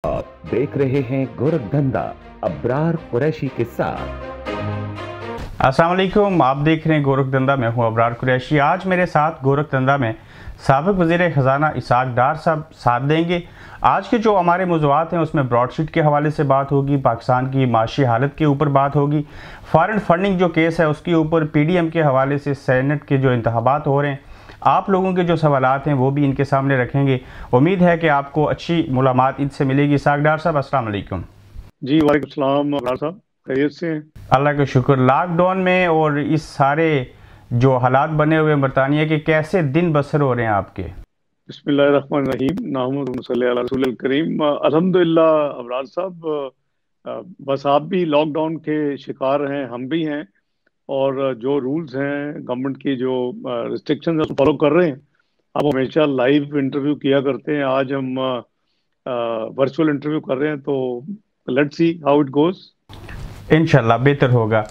आप देख रहे हैं गोरखधंधा अब्रार कुरैशी के साथ। अस्सलाम वालेकुम, आप देख रहे हैं गोरखधंधा। मैं हूं अब्रार कुरैशी। आज मेरे साथ गोरखधंधा में साबिक वज़ीर ख़जाना इसाक डार साहब साथ देंगे। आज के जो हमारे मौज़ूआत हैं उसमें ब्रॉडशीट के हवाले से बात होगी, पाकिस्तान की माशी हालत के ऊपर बात होगी, फॉरेन फंडिंग जो केस है उसके ऊपर, PDM के हवाले से सेनेट के जो इंतखाबात हो रहे हैं, आप लोगों के जो सवालात हैं वो भी इनके सामने रखेंगे। उम्मीद है कि आपको अच्छी मुलाकात इनसे मिलेगी। इसाक डार साहब अस्सलाम वालेकुम। जी वालेकुम सलाम अब्रार साहब, खैरियत से हैं? अल्लाह का शुक्र। लॉकडाउन में और इस सारे जो हालात बने हुए बरतानिया के, कैसे दिन बसर हो रहे हैं आपके? बिस्मिल्लाहिर्रहमानिर्रहीम, नाहमदुहु सल्ली अला रसूलिल करीम। अल्हम्दुलिल्लाह अब्रार साहब, बस आप भी लॉकडाउन के शिकार हैं, हम भी हैं, और जो रूल्स हैं गवर्नमेंट की, जो रिस्ट्रिक्शंस हैं उसको फॉलो कर रहे हैं। आप हमेशा लाइव इंटरव्यू किया करते हैं, आज हम वर्चुअल इंटरव्यू कर रहे हैं, तो let's see how it goes. इंशाल्लाह बेहतर होगा।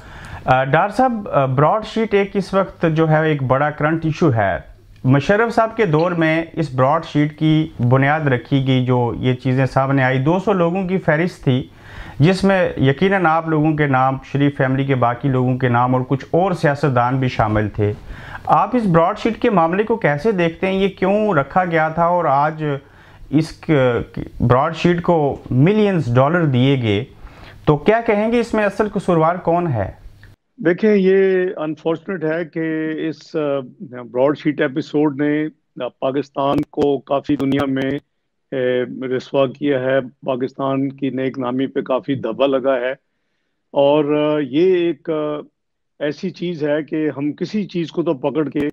डार साहब, ब्रॉडशीट एक इस वक्त जो है एक बड़ा करंट इशू है। मुशर्रफ साहब के दौर में इस ब्रॉडशीट की बुनियाद रखी गई, जो ये चीज़ें सामने आई। 200 लोगों की फहरिस्त थी जिसमें यकीनन आप लोगों के नाम, शरीफ फैमिली के बाकी लोगों के नाम और कुछ और सियासतदान भी शामिल थे। आप इस ब्रॉडशीट के मामले को कैसे देखते हैं? ये क्यों रखा गया था और आज इस ब्रॉडशीट को मिलियंस डॉलर दिए गए, तो क्या कहेंगे इसमें असल कसूरवार कौन है? देखें, ये अनफॉर्चुनेट है कि इस ब्रॉडशीट एपिसोड ने पाकिस्तान को काफ़ी दुनिया में रिस्वा किया है, पाकिस्तान की नेक नामी पे काफ़ी धब्बा लगा है। और ये एक ऐसी चीज़ है कि हम किसी चीज़ को तो पकड़ के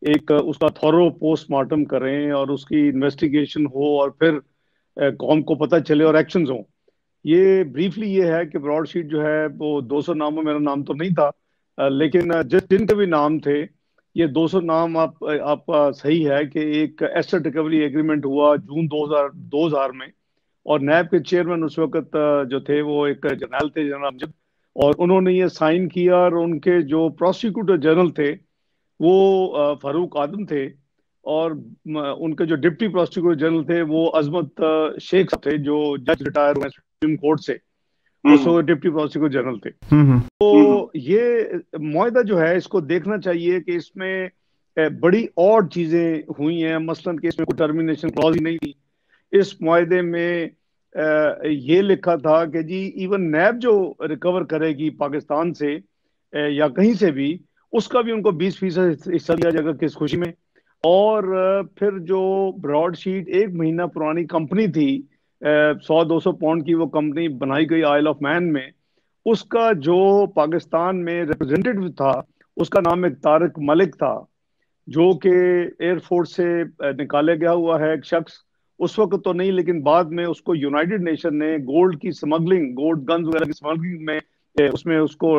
एक उसका थॉरो पोस्टमार्टम करें और उसकी इन्वेस्टिगेशन हो और फिर कौम को पता चले और एक्शंस हों। ये ब्रीफली ये है कि ब्रॉडशीट जो है वो 200 नामों, मेरा नाम तो नहीं था, लेकिन जिनके भी नाम थे, ये 200 नाम आपका सही है कि एक एसेट रिकवरी एग्रीमेंट हुआ जून 2000 में, और नैब के चेयरमैन उस वक्त जो थे वो एक जनरल थे, जनरल अमजद, और उन्होंने ये साइन किया। और उनके जो प्रोसिक्यूटर जनरल थे वो फारूक आदम थे, और उनके जो डिप्टी प्रोसिक्यूटर जनरल थे वो अजमत शेख साहब थे, जो जज रिटायर हुए सुप्रीम कोर्ट से, वो डिप्टी प्रोसिक्यूटर जनरल थे। तो ये मुआहदा जो है इसको देखना चाहिए कि इसमें बड़ी और चीजें हुई हैं। मसलन कि इसमें कोई टर्मिनेशन क्लॉज ही नहीं थी। इस मुआहदे में ये लिखा था कि जी इवन नैब जो रिकवर करेगी पाकिस्तान से या कहीं से भी, उसका भी उनको 20% हिस्सा दिया जाएगा किस खुशी में। और फिर जो ब्रॉडशीट 1 महीना पुरानी कंपनी थी, 100-200 पाउंड की वो कंपनी बनाई गई आइल ऑफ मैन में, उसका जो पाकिस्तान में रिप्रेजेंटेटिव था उसका नाम एक तारिक मलिक था, जो कि एयरफोर्स से निकाले गया हुआ है एक शख्स। उस वक्त तो नहीं, लेकिन बाद में उसको यूनाइटेड नेशन ने गोल्ड की स्मगलिंग, गोल्ड गन्स वगैरह की स्मगलिंग में उसमें उसको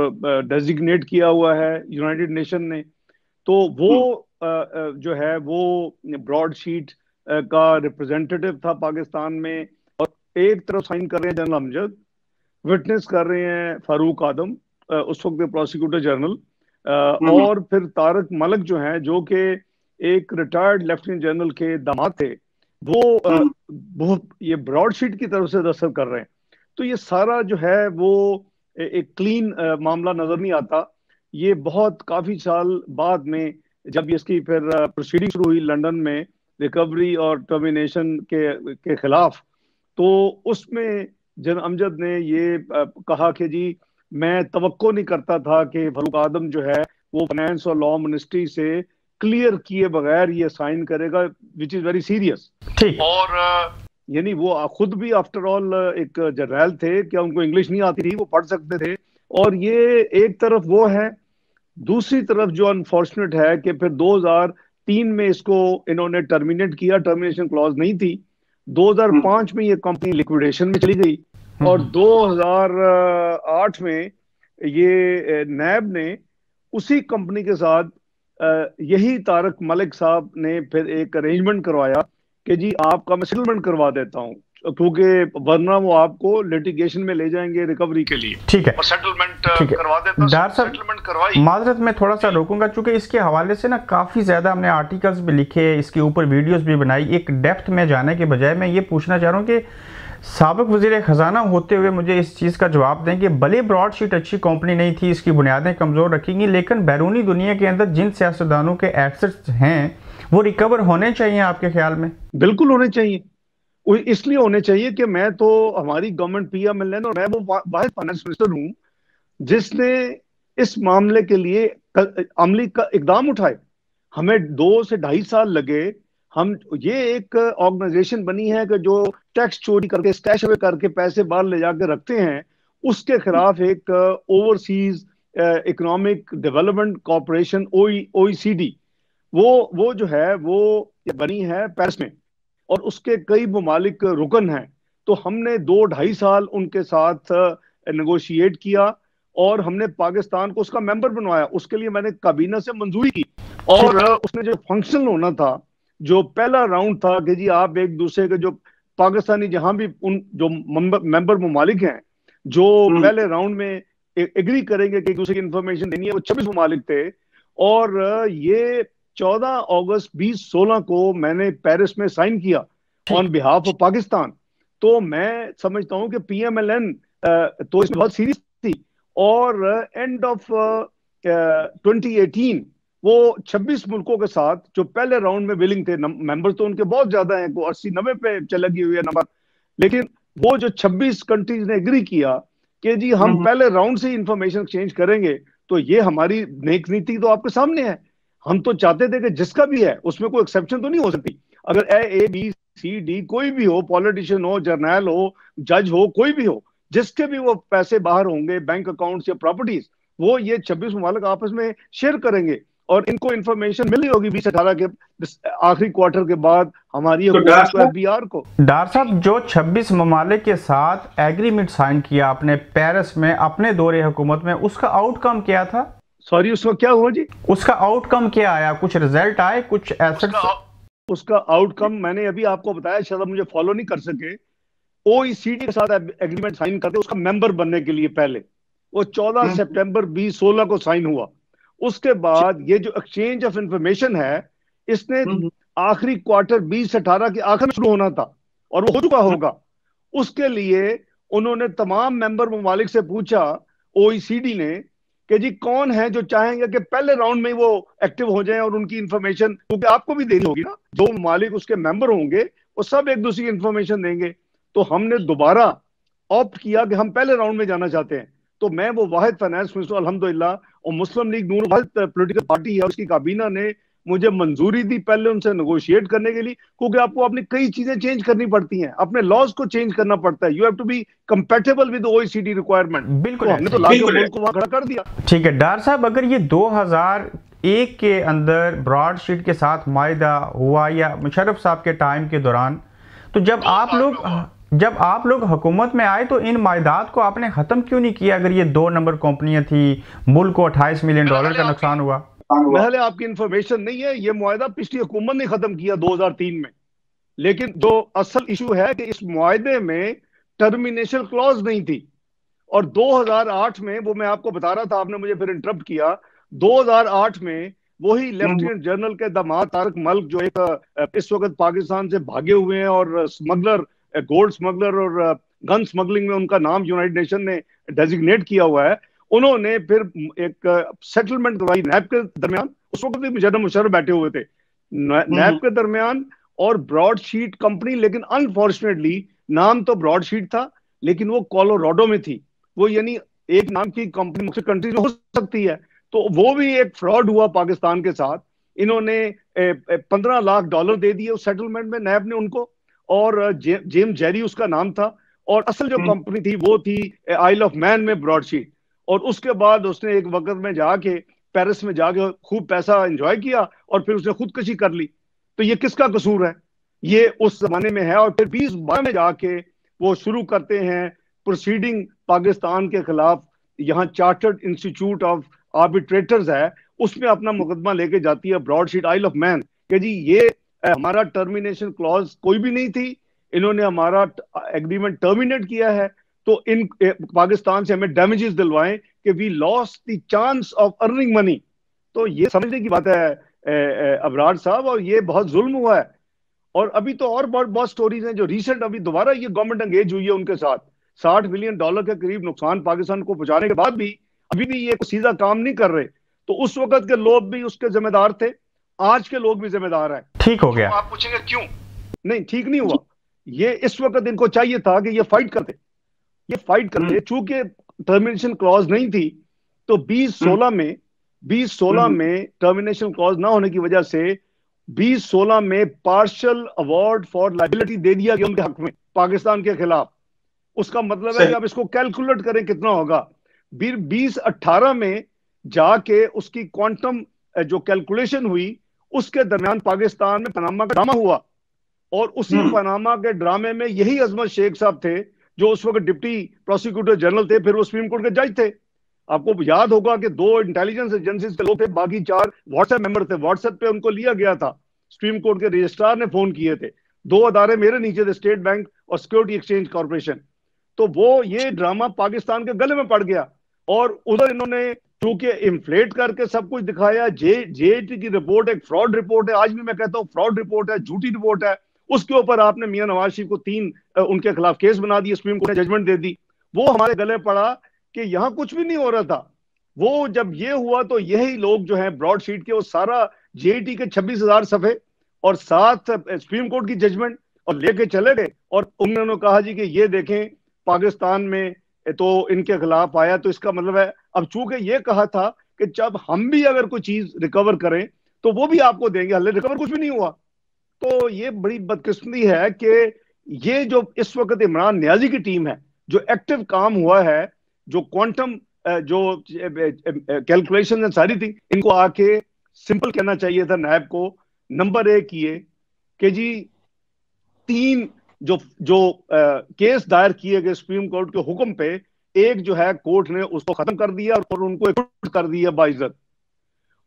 डेजिग्नेट किया हुआ है यूनाइटेड नेशन ने। तो वो जो है वो ब्रॉडशीट का रिप्रेजेंटेटिव था पाकिस्तान में। और एक तरफ साइन कर रहे हैं जनरल अमजद, विटनेस कर रहे हैं फारूक आदम, उस वक्त प्रोसिक्यूटर जनरल, और फिर तारिक मलिक जो हैं, जो कि एक रिटायर्ड लेफ्टिनेंट जनरल के दामाद थे, वो ये ब्रॉडशीट की तरफ से दस्तखत कर रहे हैं। तो ये सारा जो है वो एक क्लीन मामला नजर नहीं आता। ये बहुत काफी साल बाद में जब इसकी फिर प्रोसीडिंग शुरू हुई लंदन में रिकवरी और टर्मिनेशन के खिलाफ, तो उसमें जन अमजद ने ये कहा कि जी मैं तवक्को नहीं करता था कि फारूक आदम जो है वो फाइनेंस और लॉ मिनिस्ट्री से क्लियर किए बगैर ये साइन करेगा, विच इज वेरी सीरियस। ठीक। और यानी वो खुद भी आफ्टर ऑल एक जर्नैल थे, क्या उनको इंग्लिश नहीं आती थी, वो पढ़ सकते थे। और ये एक तरफ वो है, दूसरी तरफ जो अनफॉर्चुनेट है कि फिर 2003 में इसको इन्होंने टर्मिनेट किया, टर्मिनेशन क्लॉज नहीं थी। 2005 में ये कंपनी लिक्विडेशन में चली गई, और 2008 में ये नैब ने उसी कंपनी के साथ यही तारिक मलिक साहब ने फिर एक अरेंजमेंट करवाया कि जी आपका मैं सेटलमेंट करवा देता हूँ, क्योंकि वरना वो आपको लिटिगेशन में ले जाएंगे रिकवरी के लिए। ठीक है, और सेटलमेंट करवा देता। डार साहब, सेटलमेंट करवाई। माजरत में थोड़ा सा रोकूंगा, चूंकि इसके हवाले से ना काफ़ी ज़्यादा हमने आर्टिकल्स भी लिखे, इसके ऊपर वीडियोस भी बनाई। एक डेप्थ में जाने के बजाय मैं ये पूछना चाह रहा हूँ कि साबिक वज़ीर ख़जाना होते हुए मुझे इस चीज़ का जवाब दें कि भले ब्रॉडशीट अच्छी कंपनी नहीं थी, इसकी बुनियादें कमज़ोर रखेंगी, लेकिन बैरूनी दुनिया के अंदर जिन सियासतदानों के एसेट्स हैं वो रिकवर होने चाहिए आपके ख्याल में? बिल्कुल होने चाहिए। इसलिए होने चाहिए कि मैं तो हमारी गवर्नमेंट PMLN और मैं वो वाहिद फाइनेंस मिनिस्टर हूं जिसने इस मामले के लिए अमली का इकदाम उठाए। हमें 2 से 2.5 साल लगे। हम ये एक ऑर्गेनाइजेशन बनी है कि जो टैक्स चोरी करके स्टैश अवे करके पैसे बाहर ले जाके रखते हैं, उसके खिलाफ एक overseas economic development corporation OECD वो जो है वो बनी है पेरिस में और उसके कई ममालिक रुकन हैं। तो हमने 2-2.5 साल उनके साथ नेगोशिएट किया और हमने पाकिस्तान को उसका मेंबर बनवाया। उसके लिए मैंने काबीना से मंजूरी की और उसने जो फंक्शन होना था, जो पहला राउंड था कि जी आप एक दूसरे के जो पाकिस्तानी जहां भी उन जो मेंबर ममालिक हैं जो पहले राउंड में एग्री करेंगे कि एक दूसरे की इंफॉर्मेशन देनी है, वो 26 ममालिक थे। और ये 14 अगस्त 2016 को मैंने पेरिस में साइन किया ऑन बिहाफ ऑफ पाकिस्तान। तो मैं समझता हूं कि PMLN तो इसमें बहुत सीरियस थी और एंड ऑफ 2018 वो 26 मुल्कों के साथ जो पहले राउंड में विलिंग थे, मेंबर तो उनके बहुत ज्यादा हैं, 80-90 पे लगी हुई है नंबर, लेकिन वो जो 26 कंट्रीज ने एग्री किया कि जी हम पहले राउंड से इंफॉर्मेशन एक्सचेंज करेंगे। तो ये हमारी नेक नीति तो आपके सामने है। हम तो चाहते थे कि जिसका भी है उसमें कोई एक्सेप्शन तो नहीं हो सकती। अगर ABCD कोई भी हो, पॉलिटिशियन हो, जर्नैल हो, जज हो, कोई भी हो, जिसके भी वो पैसे बाहर होंगे बैंक अकाउंट्स या प्रॉपर्टीज, वो ये 26 ममालिक आपस में शेयर करेंगे और इनको इंफॉर्मेशन मिली होगी 2018 के आखिरी क्वार्टर के बाद हमारी हुकूमत को, FBR को। डॉक्टर साहब, जो 26 ममालिक के साथ एग्रीमेंट साइन किया आपने पेरिस में अपने दौरे हुकूमत में, उसका आउटकम क्या था? सॉरी, उसका क्या हुआ जी? उसका आउटकम क्या आया? कुछ रिजल्ट आए, कुछ एसेट्स? उसका आउटकम मैंने अभी आपको बताया, शायद आप मुझे फॉलो नहीं कर सके। OECD के साथ एग्रीमेंट साइन करते उसका मेंबर बनने के लिए पहले वो 14 सितंबर 2016 को साइन हुआ। उसके बाद ये जो एक्सचेंज ऑफ इंफॉर्मेशन है इसने आखिरी क्वार्टर 2018 के आखिर में शुरू होना था और वो हो चुका होगा। उसके लिए उन्होंने तमाम मेंबर ममालिक से पूछा, OECD ने, कि जी कौन है जो चाहेंगे कि पहले राउंड में वो एक्टिव हो जाएं और उनकी इंफॉर्मेशन, क्योंकि आपको भी देनी होगी ना, जो ममालिक उसके मेंबर होंगे वो सब एक दूसरे की इंफॉर्मेशन देंगे। तो हमने दोबारा ऑप्ट किया कि हम पहले राउंड में जाना चाहते हैं। तो मैं वो वाहिद फाइनेंस मिनिस्टर अल्हम्दुलिल्लाह, और मुस्लिम लीग नून वाहिद पॉलिटिकल पार्टी है, उसकी काबीना ने मुझे मंजूरी दी पहले उनसे नेगोशिएट करने के लिए, क्योंकि आपको अपनी कई चीजें चेंज करनी पड़ती हैं, अपने लॉज को चेंज करना पड़ता है। You have to be compatible with OECD requirement. बिल्कुल, तो हमने तो लाके मुल्क को वहां खड़ा कर दिया। ठीक है डॉक्टर साहब, अगर ये 2001 के अंदर ब्रॉडशीट के साथ मायदा हुआ या मुशर्रफ साहब के टाइम के दौरान, तो जब आप लोग हुकूमत में आए तो इन मायदात को आपने खत्म क्यों नहीं किया? अगर ये 2 नंबर कंपनियां थी, मुल्क को $28 मिलियन का नुकसान हुआ। पहले आपकी इंफॉर्मेशन नहीं है, ये मुआहदा पिछली हुकूमत ने खत्म किया 2003 में। लेकिन जो असल इशू है कि इस मुआहदे में टर्मिनेशन क्लॉज नहीं थी और 2008 में, वो मैं आपको बता रहा था, आपने मुझे फिर इंटरप्ट किया, 2008 में वही लेफ्टिनेंट जनरल के दामाद तारक मलिक, जो एक इस वक्त पाकिस्तान से भागे हुए हैं और स्मगलर, गोल्ड स्मगलर और गन स्मगलिंग में उनका नाम यूनाइटेड नेशन ने डेजिग्नेट किया हुआ है, उन्होंने फिर एक सेटलमेंट करवाई नैब के दरमियान। उस वक्त भी जनरल मुशर्रफ बैठे हुए थे नैब के दरमियान और ब्रॉडशीट कंपनी। लेकिन अनफॉर्चुनेटली नाम तो ब्रॉडशीट था लेकिन वो कोलोराडो में थी। वो यानी एक नाम की कंपनी मुख्य कंट्री में हो सकती है। तो वो भी एक फ्रॉड हुआ पाकिस्तान के साथ। इन्होंने $15 लाख दे दिए उस सेटलमेंट में नैब ने उनको, और जेम्स जेरी उसका नाम था, और असल जो कंपनी थी वो थी आइल ऑफ मैन में ब्रॉडशीट। और उसके बाद उसने एक वक्त में जाके पेरिस में जाके खूब पैसा एंजॉय किया और फिर उसने खुदकशी कर ली। तो ये किसका कसूर है? ये उस जमाने में है। और फिर 2012 में जाके वो शुरू करते हैं प्रोसीडिंग पाकिस्तान के खिलाफ। यहाँ चार्टर्ड इंस्टीट्यूट ऑफ आर्बिट्रेटर्स है, उसमें अपना मुकदमा लेके जाती है ब्रॉडशीट आइल ऑफ मैन कि जी ये हमारा टर्मिनेशन क्लॉज कोई भी नहीं थी, इन्होंने हमारा एग्रीमेंट टर्मिनेट किया है, तो इन पाकिस्तान से हमें डैमेजेस दिलवाएं कि we lost the chance of earning money. तो ये समझने की बात है अबरार साहब, और ये बहुत जुल्म हुआ है। और अभी तो और बहुत बहुत स्टोरीज हैं जो रिसेंट, अभी दोबारा ये गवर्नमेंट एंगेज हुई है उनके साथ। $60 बिलियन के करीब नुकसान पाकिस्तान को पहुंचाने के बाद भी अभी भी ये सीधा काम नहीं कर रहे। तो उस वक्त के लोग भी उसके जिम्मेदार थे, आज के लोग भी जिम्मेदार हैं। ठीक हो गया। आप पूछेंगे क्यों? नहीं, ठीक नहीं हुआ। ये इस वक्त इनको चाहिए था कि ये फाइट करते, चूंकि टर्मिनेशन क्लॉज नहीं थी, तो 2016 में टर्मिनेशन क्लॉज ना होने की वजह से 2016 में पार्शियल अवार्ड फॉर लायबिलिटी दे दिया गया उनके हक में पाकिस्तान के खिलाफ। उसका मतलब है कि अब इसको कैलकुलेट करें कितना होगा। 2018 में जाके उसकी क्वांटम जो कैलकुलेशन हुई, उसके दरमियान पाकिस्तान में पनामा का ड्रामा हुआ, और उसी पनामा के ड्रामे में यही अजमत शेख साहब थे जो उस वक्त डिप्टी प्रोसिक्यूटर जनरल थे, फिर वो सुप्रीम कोर्ट के जज थे। आपको याद होगा कि 2 इंटेलिजेंस एजेंसीज के लोग थे, बाकी 4 व्हाट्सएप मेंबर थे। व्हाट्सएप पे उनको लिया गया था, सुप्रीम कोर्ट के रजिस्ट्रार ने फोन किए थे। 2 अदारे मेरे नीचे थे, स्टेट बैंक और सिक्योरिटी एक्सचेंज कॉर्पोरेशन। तो वो ये ड्रामा पाकिस्तान के गले में पड़ गया, और उधर इन्होंने चूंकि इन्फ्लेट करके सब कुछ दिखाया। जेएटी की रिपोर्ट एक फ्रॉड रिपोर्ट है, आज भी मैं कहता हूं फ्रॉड रिपोर्ट है, झूठी रिपोर्ट है। उसके ऊपर आपने मियां नवाज शरीफ को 3 उनके खिलाफ केस बना दिए, सुप्रीम कोर्ट ने जजमेंट दे दी। वो हमारे गले पड़ा कि यहां कुछ भी नहीं हो रहा था। वो जब ये हुआ तो यही लोग जो हैं ब्रॉडशीट के, वो सारा जेईटी के 26,000 सफे और 7 सुप्रीम कोर्ट की जजमेंट और लेके चले गए, और उन्होंने कहा जी कि ये देखें पाकिस्तान में तो इनके खिलाफ आया, तो इसका मतलब है अब चूंकि ये कहा था कि जब हम भी अगर कोई चीज रिकवर करें तो वो भी आपको देंगे, हले रिकवर कुछ भी नहीं हुआ। तो ये बड़ी बदकिस्मती है कि ये जो इस वक्त इमरान नियाजी की टीम है, जो एक्टिव काम हुआ है, जो क्वांटम जो कैलकुलेशन है सारी थी, इनको आके सिंपल कहना चाहिए था नायब को। नंबर 1 ये कि जी 3 जो जो केस दायर किए गए सुप्रीम कोर्ट के हुक्म पे, एक जो है कोर्ट ने उसको खत्म कर दिया और उनको एक्विट कर दिया बाइज्जत।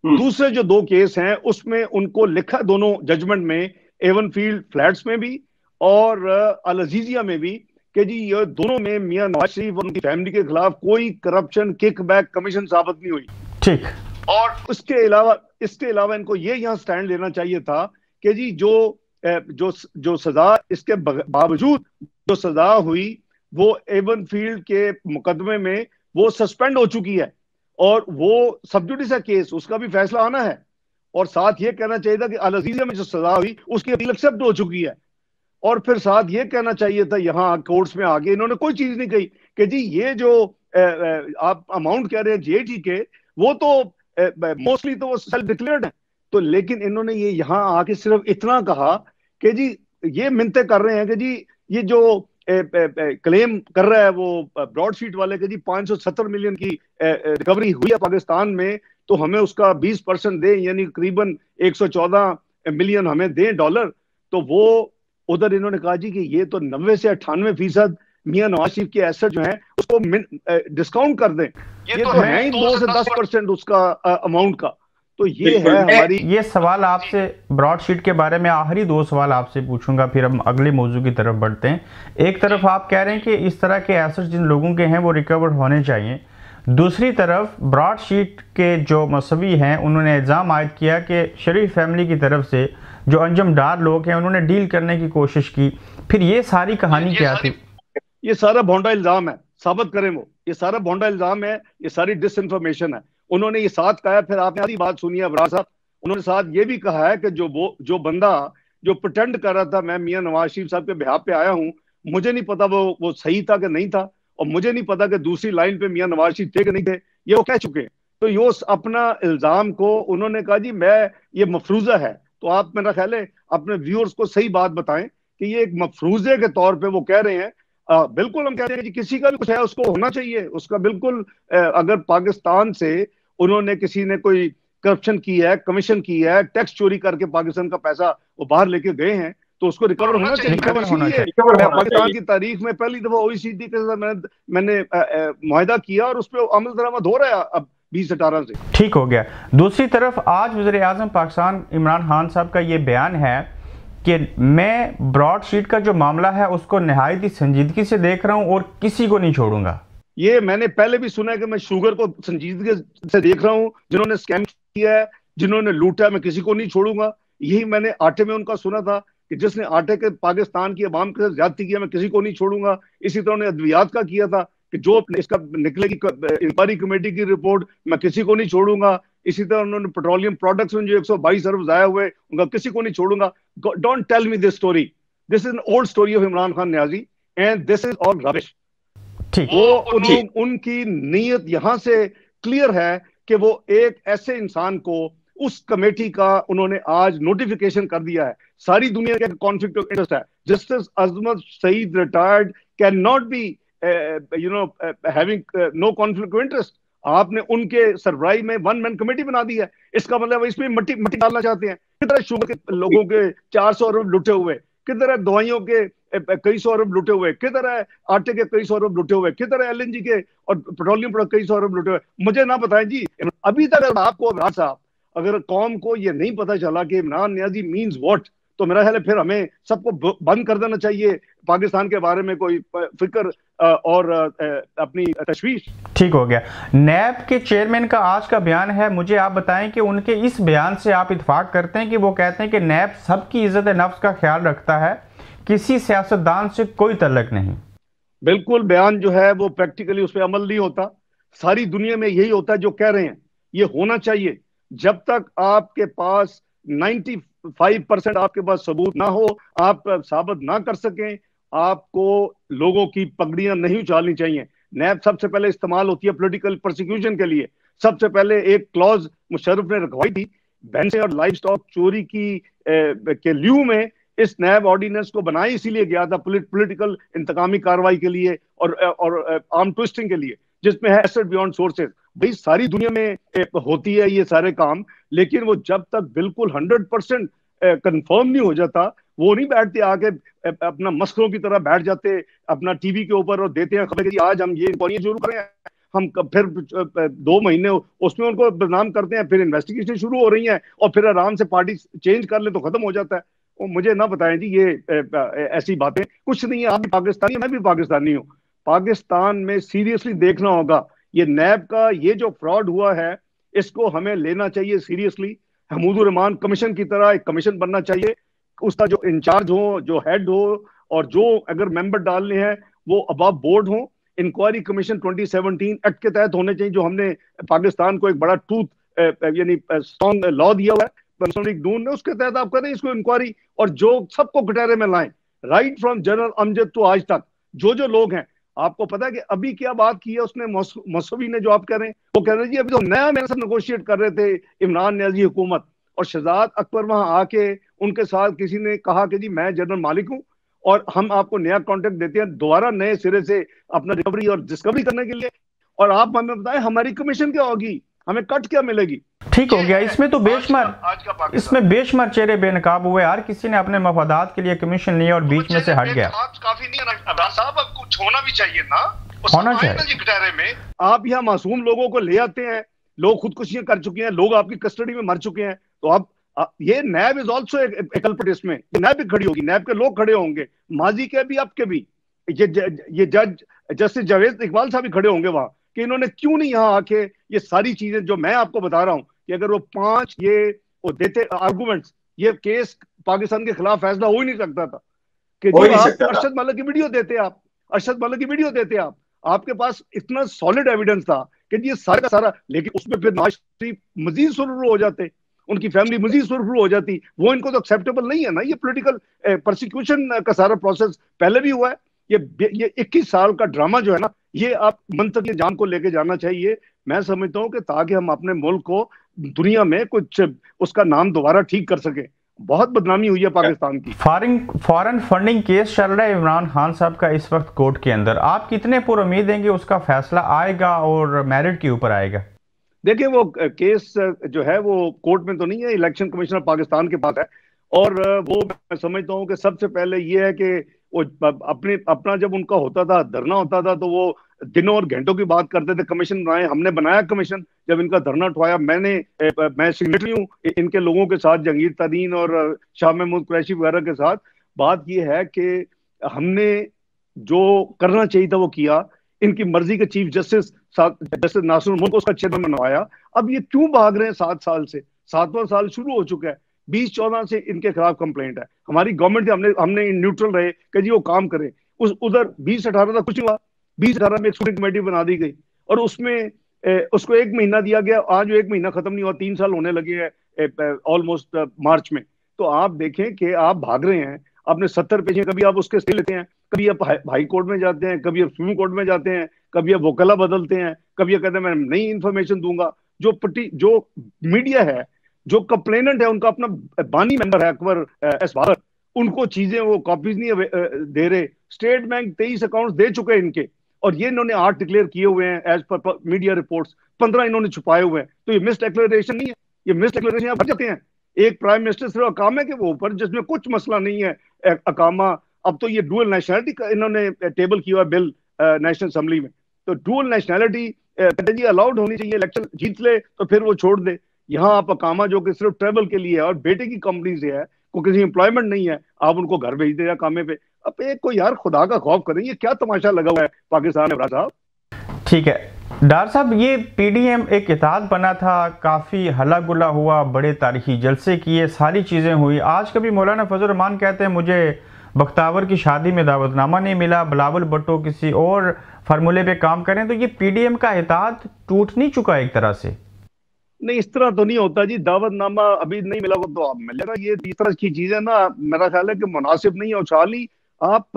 दूसरे जो 2 केस हैं उसमें उनको लिखा दोनों जजमेंट में, एवन फील्ड फ्लैट्स में भी और अल अजीजिया में भी, कि जी ये दोनों में मियां नवाज शरीफ और उनकी फैमिली के खिलाफ कोई करप्शन, किकबैक, कमीशन साबित नहीं हुई। ठीक। और इसके अलावा इनको ये यहाँ स्टैंड लेना चाहिए था कि जी जो सजा, इसके बावजूद जो सजा हुई वो एवन फील्ड के मुकदमे में वो सस्पेंड हो चुकी है, और वो सब जुडिस है केस, उसका भी फैसला आना है। और साथ ये कहना चाहिए था कि अल अजीजिया में जो सजा हुई उसकी अपील एक्सेप्ट हो चुकी है। और फिर साथ ये कहना चाहिए था यहाँ कोर्ट्स में आगे इन्होंने कोई चीज नहीं कही कि जी ये जो आप अमाउंट कह रहे हैं जेटी के, वो तो मोस्टली तो वो सेल्फ डिक्लेयर्ड है। तो लेकिन इन्होंने ये यहाँ आके सिर्फ इतना कहा कि जी ये मिन्नतें कर रहे हैं कि जी ये जो क्लेम कर रहा है वो ब्रॉडशीट वाले कि जी 570 मिलियन की रिकवरी हुई है पाकिस्तान में, तो हमें उसका 20% दें, यानी करीबन 114 मिलियन हमें दें डॉलर। तो वो उधर इन्होंने कहा जी कि ये तो 90 से 98% मियां नवाज शरीफ के एसेट जो हैं उसको डिस्काउंट कर दें, ये तो है ही 2 से 10% उसका अमाउंट का। तो ये है हमारी। ये सवाल आपसे ब्रॉडशीट के बारे में, आखिरी 2 सवाल आपसे पूछूंगा, फिर हम अगले मौजू की तरफ बढ़ते हैं। एक तरफ आप कह रहे हैं कि इस तरह के एसेट्स जिन लोगों के हैं वो रिकवर होने चाहिए, दूसरी तरफ ब्रॉडशीट के जो मसवी हैं उन्होंने इल्ज़ाम आयद किया कि शरीफ फैमिली की तरफ से जो अंजमदार लोग हैं उन्होंने डील करने की कोशिश की। फिर ये सारी कहानी क्या थी? ये सारा भोंडा इल्जाम है, साबित करें वो। ये सारा भोंडा इल्जाम है, ये सारी डिसइंफॉर्मेशन है। उन्होंने ये साथ कहा, फिर आपने आधी बात सुनी है अबरार साहब, उन्होंने साथ ये भी कहा है कि जो बंदा जो प्रिटेंड कर रहा था मैं मियां नवाज शरीफ साहब के बिहाफ पे आया हूं, मुझे नहीं पता वो सही था कि नहीं था, और मुझे नहीं पता कि दूसरी लाइन पे मियां नवाज शरीफ थे कि नहीं थे, ये वो कह चुके हैं। तो ये अपना इल्जाम को उन्होंने कहा जी मैं ये मफरूजा है। तो आप मेरा ख्याल है अपने व्यूअर्स को सही बात बताएं कि ये एक मफरूजे के तौर पे वो कह रहे हैं। बिल्कुल हम कह रहे हैं कि किसी का भी कुछ है उसको होना चाहिए उसका, बिल्कुल। अगर पाकिस्तान से उन्होंने किसी ने कोई करप्शन की है, कमीशन की है, टैक्स चोरी करके पाकिस्तान का पैसा वो बाहर लेके गए हैं, तो उसको रिकवर होना चाहिए। पाकिस्तान की तारीख में पहली दफा ओईसीडी के साथ मैंने मुआहदा किया और उस पर अमल दरामद हो रहा है अब 2018 से। ठीक हो गया। दूसरी तरफ आज वज़ीर आज़म पाकिस्तान इमरान खान साहब का ये बयान है कि मैं ब्रॉडशीट का जो मामला है उसको नहायत ही संजीदगी से देख रहा हूं और किसी को नहीं छोड़ूंगा। ये मैंने पहले भी सुना है कि मैं शुगर को संजीदगी से देख रहा हूं, जिन्होंने स्कैम किया है, जिन्होंने लूटा है, मैं किसी को नहीं छोड़ूंगा। यही मैंने आटे में उनका सुना था कि जिसने आटे के पाकिस्तान की अवाम के साथ ज्यादती किया मैं किसी को नहीं छोड़ूंगा। इसी तरह उन्होंने अद्वियात का किया था कि जो इसका निकलेगी इंक्वायरी कमेटी की रिपोर्ट मैं किसी को नहीं छोड़ूंगा। इसी तरह उन्होंने पेट्रोलियम प्रोडक्ट्स में जो 122 अरब जाया हुए उनका किसी को नहीं छोड़ूंगा। Don't tell me this story, this is an old story of Imran Khan Niazi and this is all rubbish. वो उनकी नीयत यहां से क्लियर है कि वो एक ऐसे इंसान को उस कमेटी का उन्होंने आज नोटिफिकेशन कर दिया है। सारी दुनिया का कॉन्फ्लिक्ट ऑफ इंटरेस्ट है। Justice Azmat Saeed retired can not be having no conflict of interest. आपने उनके सरबराही में वन मैन कमेटी बना दी है। इसका मतलब इसमें मट्टी मट्टी डालना चाहते हैं। किधर शुगर के लोगों के 400 अरब लुटे हुए, किधर है दवाइयों के कई सौ अरब लुटे हुए, किधर है आटे के कई सौ अरब लुटे हुए, किधर है एलएनजी के और पेट्रोलियम प्रोडक्ट कई सौ अरब लुटे हुए। मुझे ना बताएं जी। अभी तक आपको इमरान साहब अगर कौम को ये नहीं पता चला कि इमरान न्याजी मीन्स व्हाट, तो मेरा ख्याल है फिर हमें सबको बंद कर देना चाहिए पाकिस्तान के बारे में कोई फिक्र और अपनी तशवीश। ठीक हो गया। नैब के चेयरमैन का आज का बयान है, मुझे आप बताएं कि उनके इस बयान से आप इत्फाक करते हैं कि वो कहते हैं कि नैब सबकी इज्जत नफ्स का ख्याल रखता है, किसी सियासतदान से कोई तल्लक नहीं। बिल्कुल, बयान जो है वो प्रैक्टिकली उस पर अमल नहीं होता। सारी दुनिया में यही होता है जो कह रहे हैं, ये होना चाहिए। जब तक आपके पास 95% आपके पास सबूत ना हो, आप साबित ना कर सकें, आपको लोगों की पगड़ियां नहीं उछालनी चाहिए। नैब सबसे पहले इस्तेमाल होती है पॉलिटिकल प्रोसिक्यूशन के लिए। सबसे पहले एक क्लॉज मुशर्रफ ने रखवाई थी भैंसे और लाइव स्टॉक चोरी के ल्यू में। इस नैब ऑर्डिनेंस को बनाया इसीलिए गया था पॉलिटिकल इंतकामी कार्रवाई के लिए और आर्म ट्विस्टिंग के लिए, जिसमें है एसेट बियॉन्ड सोर्सेज। भाई सारी दुनिया में होती है ये सारे काम, लेकिन वो जब तक बिल्कुल 100% कंफर्म नहीं हो जाता, वो नहीं बैठते आके अपना मस्खरों की तरह बैठ जाते अपना टीवी के ऊपर और देते हैं खबर कि आज हम ये इंक्वायरी शुरू करें। हम फिर 2 महीने उसमें उनको बदनाम करते हैं, फिर इन्वेस्टिगेशन शुरू हो रही है और फिर आराम से पार्टी चेंज कर ले तो खत्म हो जाता है। मुझे ना बताएं जी ये ऐसी बातें कुछ नहीं है। आप भी पाकिस्तानी, मैं भी पाकिस्तानी हूँ। पाकिस्तान में सीरियसली देखना होगा ये नैब का ये जो फ्रॉड हुआ है, इसको हमें लेना चाहिए सीरियसली। हमूदुर रहमान कमीशन की तरह एक कमीशन बनना चाहिए, उसका जो इंचार्ज हो, जो हेड हो, और जो अगर मेंबर डालने हैं वो अबव बोर्ड हो। इंक्वायरी कमीशन 2017 एक्ट के तहत होने चाहिए, जो हमने पाकिस्तान को एक बड़ा टूथ यानी स्ट्रॉन्ग लॉ दिया हुआ है दून ने, उसके तहत आप करें इसको इंक्वायरी और जो सबको कटहरे में लाएं, राइट फ्रॉम जनरल अमजद तो आज तक जो लोग हैं। आपको पता है कि अभी क्या बात की है उसने मौसवी ने, जो आप कह रहे हैं, वो कह रहे हैं जी अभी तो नया मेरे साथ नेगोशिएट कर रहे थे इमरान न्याजी हुकूमत, और शहजाद अकबर वहां आके उनके साथ किसी ने कहा कि जी मैं जनरल मालिक हूं और हम आपको नया कॉन्ट्रैक्ट देते हैं दोबारा नए सिरे से अपना रिकवरी और डिस्कवरी करने के लिए, और आप हमें बताएं हमारी कमीशन क्या होगी, हमें कट क्या मिलेगी। ठीक हो गया। इसमें तो बेशुमार इसमें बेशुमार चेहरे बेनकाब हुए, हर किसी ने अपने मफादात के लिए कमीशन लिया और बीच में से हट गया। काफी नहीं है साहब, अब कुछ होना भी चाहिए ना, होना चाहिए। में आप यहाँ मासूम लोगों को ले आते हैं, लोग खुदकुशियां कर चुके हैं, लोग आपकी कस्टडी में मर चुके हैं, तो आप ये नैब इज ऑल्सो एक कल्प्रिट। इसमें नैब भी खड़ी होगी, नैब के लोग खड़े होंगे, माजी के भी आपके भी। ये जज जस्टिस जावेद इकबाल साहब भी खड़े होंगे वहां कि इन्होंने क्यों नहीं यहाँ आके ये सारी चीजें जो मैं आपको बता रहा हूं कि अगर वो 5 वो देते आर्गुमेंट्स, ये केस पाकिस्तान के खिलाफ फैसला हो ही नहीं सकता था। कि जो आप अरशद मलिक की वीडियो देते, आप अरशद मलिक की वीडियो देते, आपके पास इतना सॉलिड एविडेंस था कि ये सारा का सारा, लेकिन उसमें फिर नवाज शरीफ मजीद सुरखरू हो जाते, उनकी फैमिली मजीद सुरखरू हो जाती। वो इनको तो एक्सेप्टेबल नहीं है ना। ये पॉलिटिकल प्रोसिक्यूशन का सारा प्रोसेस पहले भी हुआ है। ये 21 साल का ड्रामा जो है ना, ये आप मंतक जान को लेके जाना चाहिए। मैं समझता हूं कि ताकि हम अपने मुल्क को दुनिया में कुछ उसका नाम दोबारा ठीक कर सके। बहुत बदनामी हुई है पाकिस्तान की। फॉरेन फंडिंग केस चल रहा है इमरान खान साहब का इस वक्त कोर्ट के अंदर, आप कितने पुरुम्मीद हैं कि उसका फैसला आएगा और मेरिट के ऊपर आएगा? देखिए वो केस जो है वो कोर्ट में तो नहीं है, इलेक्शन कमिश्नर पाकिस्तान के पास है, और वो मैं समझता हूँ कि सबसे पहले ये है कि वो अपना जब उनका होता था, धरना होता था, तो वो दिनों और घंटों की बात करते थे। कमीशन बनाए, हमने बनाया कमीशन, जब इनका धरना उठवाया मैं सिग्नेटरी हूँ इनके लोगों के साथ, जंगीर तरीन और शाह महमूद कुरैशी वगैरह के साथ। बात ये है कि हमने जो करना चाहिए था वो किया। इनकी मर्जी के चीफ जस्टिस नासिर मुल्क उसका चेयरमैन बनवाया। अब ये क्यों भाग रहे हैं 7 साल से? 7वां साल शुरू हो चुका है। 2014 से इनके खिलाफ कंप्लेंट है। हमारी गवर्नमेंट से हमने हमने न्यूट्रल रहे कि जी वो काम करें। उस उधर 2018 तक कुछ नहीं हुआ। 2018 में एक स्टूडेंट कमेटी बना दी गई और उसमें उसको 1 महीना दिया गया। आज वो 1 महीना खत्म नहीं हुआ, 3 साल होने लगे हैं ऑलमोस्ट मार्च में। तो आप देखें कि आप भाग रहे हैं अपने 70 पेज, कभी आप उसके स्टे लेते हैं, कभी आप हाई कोर्ट में जाते हैं, कभी आप सुप्रीम कोर्ट में जाते हैं, कभी आप वकला बदलते हैं, कभी आप कहते हैं मैं नई इंफॉर्मेशन दूंगा। जो मीडिया है, जो कंप्लेनेंट है, उनका अपना बानी मेंबर है अकबर एस बाबर, उनको चीजें वो कॉपीज नहीं दे रहे। स्टेट बैंक 23 अकाउंट्स दे चुके हैं इनके, और ये इन्होंने 8 डिक्लेयर किए हुए हैं एज पर मीडिया रिपोर्ट्स, 15 इन्होंने छुपाए हुए हैं। तो ये मिस डिक्लेरेशन नहीं है, ये मिस डिक्लेरेशन आप भर जाते हैं। एक प्राइम मिनिस्टर सिर्फ काम है कि वो ऊपर, जिसमें कुछ मसला नहीं है अकामा। अब तो ये डुअल नेशनलिटी का इन्होंने टेबल किया हुआ बिल नेशनल असेंबली में। तो डुअल नेशनलिटी कहते जी अलाउड होनी चाहिए, इलेक्शन जीत ले तो फिर वो छोड़ दे। यहाँ आप अकामा जो कि सिर्फ ट्रेवल के लिए है और बेटे की कंपनी से है, को किसी एम्प्लॉयमेंट नहीं है, आप उनको घर भेज दे कामे पे। अब एक को यार खुदा का खौफ करें, ये क्या तमाशा लगा हुआ है पाकिस्तान में साहब। ठीक है डार साहब, ये पीडीएम एक इत्तेहाद बना था, काफ़ी हल्ला गुल्ला हुआ, बड़े तारीखी जलसे किए, सारी चीज़ें हुई। आज कभी मौलाना फजल रहमान कहते हैं मुझे बख्तावर की शादी में दावतनामा नहीं मिला, बिलावल भुट्टो किसी और फार्मूले पे काम करें। तो ये पीडीएम का इत्तेहाद टूट नहीं चुका एक तरह से? नहीं, इस तरह तो नहीं होता जी। दावतनामा अभी नहीं मिला तो आप मिलेगा। ये इस तरह की चीजें ना, मेरा ख्याल है कि मुनासिब नहीं है। और चाली आप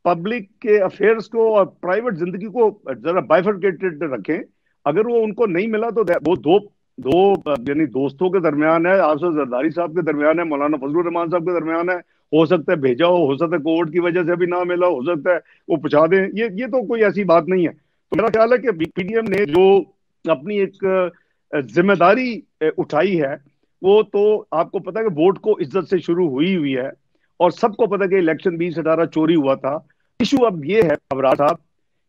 पब्लिक के अफेयर्स को और प्राइवेट जिंदगी को जरा बाइफरकेटेड रखें। अगर वो उनको नहीं मिला तो वो दो दो यानी दोस्तों के दरमियान है, आसफ जरदारी साहब के दरमियान है, मौलाना फजलुर रहमान साहब के दरमियान है। हो सकता है भेजा हो सकता है कोर्ट की वजह से अभी ना मिला, हो सकता है वो पहुंचा दें। ये तो कोई ऐसी बात नहीं है। तो मेरा ख्याल है कि पीडीएम ने जो अपनी एक जिम्मेदारी उठाई है, वो तो आपको पता है कि वोट को इज्जत से शुरू हुई है, और सबको पता है कि इलेक्शन 2018 चोरी हुआ था। इशू अब ये है अबरार साहब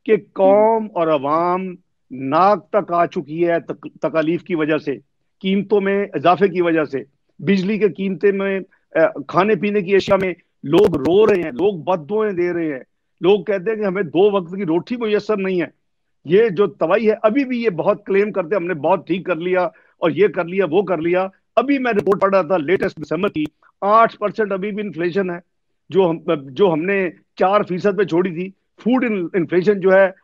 कि कौम और अवाम नाक तक आ चुकी है तकालीफ की वजह से, कीमतों में इजाफे की वजह से, बिजली के कीमतें में, खाने पीने की अशिया में लोग रो रहे हैं, लोग बद्दुआएं दे रहे हैं। लोग कहते हैं कि हमें 2 वक्त की रोटी मुयसर नहीं है। ये जो तबाही है, अभी भी ये बहुत क्लेम करते हैं हमने बहुत ठीक कर लिया और ये कर लिया वो कर लिया। अभी मैं रिपोर्ट पढ़ रहा था लेटेस्ट दिसंबर की, 8% अभी भी इन्फ्लेशन है, जो हमने 4% पे छोड़ी थी। फूड इन्फ्लेशन जो है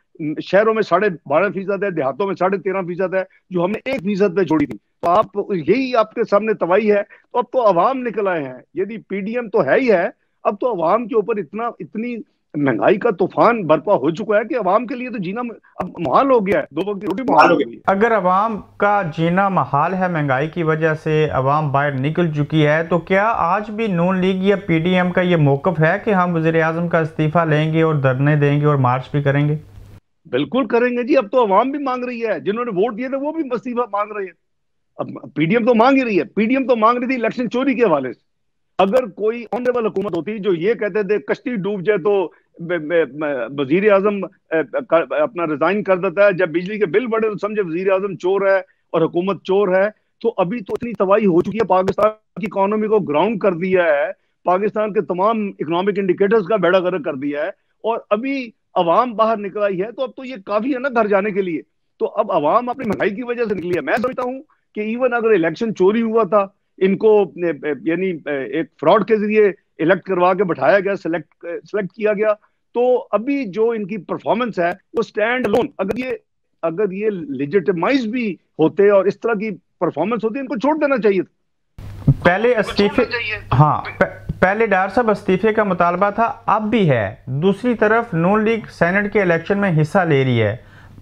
शहरों में 12.5% है, देहातों में 13.5% है, जो हमने 1% पे छोड़ी थी। तो आप यही आपके सामने तबाही है। तो अब तो अवाम निकल आए हैं। यदि पीडीएम तो है ही है, अब तो अवाम के ऊपर इतनी महंगाई का तूफान बर्पा हो चुका है कि अवाम के लिए तो जीना अब मुहाल हो गया है। 2 वक्त की रोटी मुहाल हो गई है। अगर अवाम का जीना महाल है महंगाई की वजह से, अवाम बाहर निकल चुकी है, तो क्या आज भी नून लीग या पीडीएम का ये मौकफ है कि हम वज़ीर आज़म का इस्तीफा लेंगे और धरने देंगे और मार्च भी करेंगे? बिल्कुल करेंगे जी। अब तो अवाम भी मांग रही है, जिन्होंने वोट दिए थे वो भी इस्तीफा मांग रहे हैं। अब पीडीएम तो मांग ही रही है। पीडीएम तो मांग रही थी इलेक्शन चोरी के हवाले से। अगर कोई ऑनरेबल हुकूमत होती जो ये कहते थे कश्ती डूब जाए तो वजीर आजम अपना रिजाइन कर देता है, जब बिजली के बिल बढ़े तो समझे वजीर आजम चोर है और हुकूमत चोर है। तो अभी तो इतनी तबाही हो चुकी है, पाकिस्तान की इकोनॉमी को ग्राउंड कर दिया है, पाकिस्तान के तमाम इकोनॉमिक इंडिकेटर्स का बेड़ा गर्क कर दिया है, और अभी अवाम बाहर निकल आई है। तो अब तो ये काफी है ना घर जाने के लिए। तो अब अवाम अपनी महंगाई की वजह से निकली है। मैं समझता हूँ कि इवन अगर इलेक्शन चोरी हुआ था, इनको यानी एक फ्रॉड के जरिए इलेक्ट करवा के बैठाया गया, सिलेक्ट किया गया, तो अभी जो इनकी परफॉर्मेंस है वो स्टैंड अलोन, अगर ये लेजिटिमाइज भी होते और इस तरह की परफॉर्मेंस होती, इनको छोड़ देना चाहिए था। पहले इस्तीफे, हाँ पहले डार साहब इस्तीफे का मुतालबा था, अब भी है। दूसरी तरफ नून लीग सेनेट के इलेक्शन में हिस्सा ले रही है,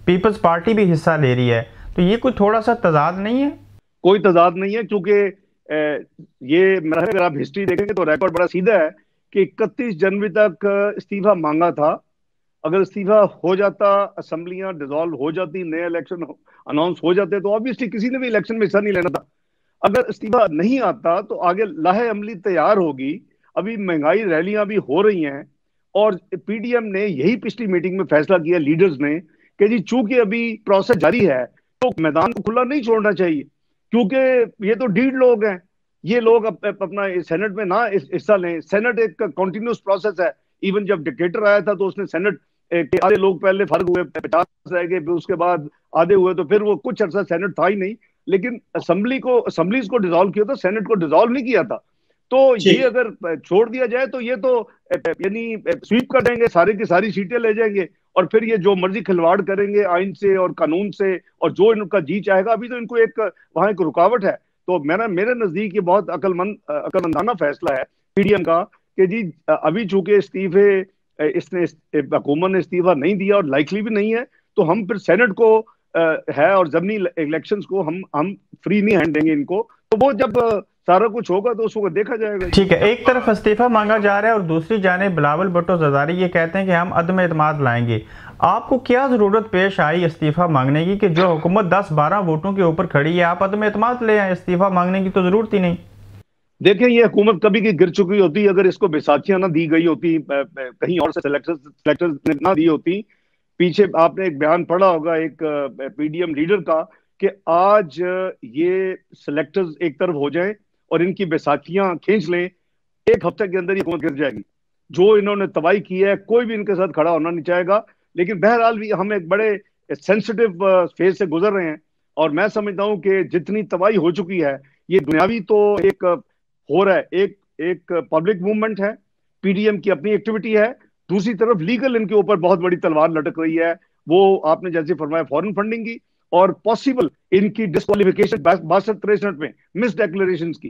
पीपल्स पार्टी भी हिस्सा ले रही है। तो ये कोई थोड़ा सा तजाद नहीं है? कोई तजाद नहीं है, क्योंकि ये मेरा, अगर आप हिस्ट्री देखेंगे तो रिकॉर्ड बड़ा सीधा है कि 31 जनवरी तक इस्तीफा मांगा था। अगर इस्तीफा हो जाता, असेंबलियां डिसॉल्व हो जाती, नए इलेक्शन अनाउंस हो जाते, तो ऑब्वियसली किसी ने भी इलेक्शन में हिस्सा नहीं लेना था। अगर इस्तीफा नहीं आता तो आगे लाहे अमली तैयार होगी। अभी महंगाई रैलियां भी हो रही हैं, और पीडीएम ने यही पिछली मीटिंग में फैसला किया लीडर्स ने कि जी चूंकि अभी प्रोसेस जारी है तो मैदान को खुला नहीं छोड़ना चाहिए, क्योंकि ये तो डीड लोग हैं। ये लोग अपना सेनेट में ना हिस्सा लें। सेनेट एक कॉन्टिन्यूस प्रोसेस है। इवन जब डिक्टेटर आया था तो उसने सेनेट के आधे लोग पहले फर्क हुए, 50 रह गए, फिर उसके बाद आधे हुए, तो फिर वो कुछ अर्सा सेनेट था ही नहीं। लेकिन असम्बलीज को डिसॉल्व किया था, सेनेट को डिसॉल्व नहीं किया था। तो ये अगर छोड़ दिया जाए तो ये तो यानी स्वीप कर देंगे, सारी की सारी सीटें ले जाएंगे और फिर ये जो मर्जी खिलवाड़ करेंगे आइन से और कानून से, और जो इनका जी चाहेगा। अभी तो इनको वहां एक रुकावट है। तो मेरे नजदीक ये बहुत अकलमंदाना फैसला है पीडीएम का कि जी अभी चूंकि इसने हुकूमत ने इस्तीफा नहीं दिया और लाइकली भी नहीं है, तो हम फिर सेनेट को है और जमनी इलेक्शंस को हम फ्री नहीं हैंड देंगे इनको। तो वो जब सारा कुछ होगा तो उसको देखा जाएगा। ठीक है, एक तरफ इस्तीफा मांगा जा रहा है और दूसरी जानिब बिलावल भुट्टो ज़रदारी ये कहते हैं कि हम अदम एतमाद लाएंगे। आपको क्या जरूरत पेश आई इस्तीफा मांगने की कि जो हुकूमत 10-12 वोटों के ऊपर खड़ी है, आप अदम एतमाद ले आए? इस्तीफा मांगने की तो जरूरत ही नहीं। देखें, ये हुकूमत कभी की गिर चुकी होती अगर इसको बैसाखियां ना दी गई होती, कहीं और से सेलेक्टर्स ने ना दी होती। पीछे आपने एक बयान पढ़ा होगा एक पीडीएम लीडर का कि आज ये सेलेक्टर्स एक तरफ हो जाएं और इनकी बैसाखियां खींच लें, एक हफ्ते के अंदर ये हुकूमत गिर जाएगी। जो इन्होंने तबाही की है, कोई भी इनके साथ खड़ा होना नहीं चाहेगा। लेकिन बहरहाल भी हम एक बड़े सेंसिटिव फेज से गुजर रहे हैं और मैं समझता हूं कि जितनी तबाही हो चुकी है, ये दुनियावी तो एक हो रहा है, एक पब्लिक मूवमेंट है, पीडीएम की अपनी एक्टिविटी है, दूसरी तरफ लीगल इनके ऊपर बहुत बड़ी तलवार लटक रही है। वो आपने जैसे फरमाया फॉरेन फंडिंग की और पॉसिबल इनकी डिस्क्वालिफिकेशन 62-63 में मिस डिक्लेरेशंस की।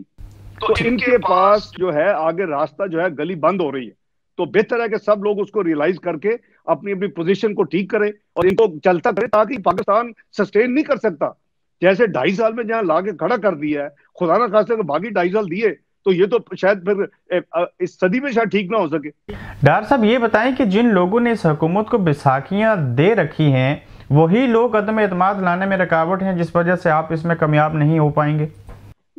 तो इनके पास जो है आगे रास्ता जो है गली बंद हो रही है। तो बेहतर है कि सब लोग उसको रियलाइज करके अपनी अपनी पोजीशन को ठीक करें और इनको चलता करें, ताकि पाकिस्तान सस्टेन नहीं कर सकता। जैसे 2.5 साल में जहां लाके खड़ा कर दिया है, खुदा ना खास्ते को बाकी 2.5 साल दिए तो ये तो शायद फिर इस सदी में शायद ठीक ना हो सके। डॉक्टर साहब ये बताएं कि जिन लोगों ने इस हुकूमत को बैसाखियां दे रखी हैं, वही लोग अदम एतमाद लाने में रुकावट हैं जिस वजह से आप इसमें कामयाब नहीं हो पाएंगे?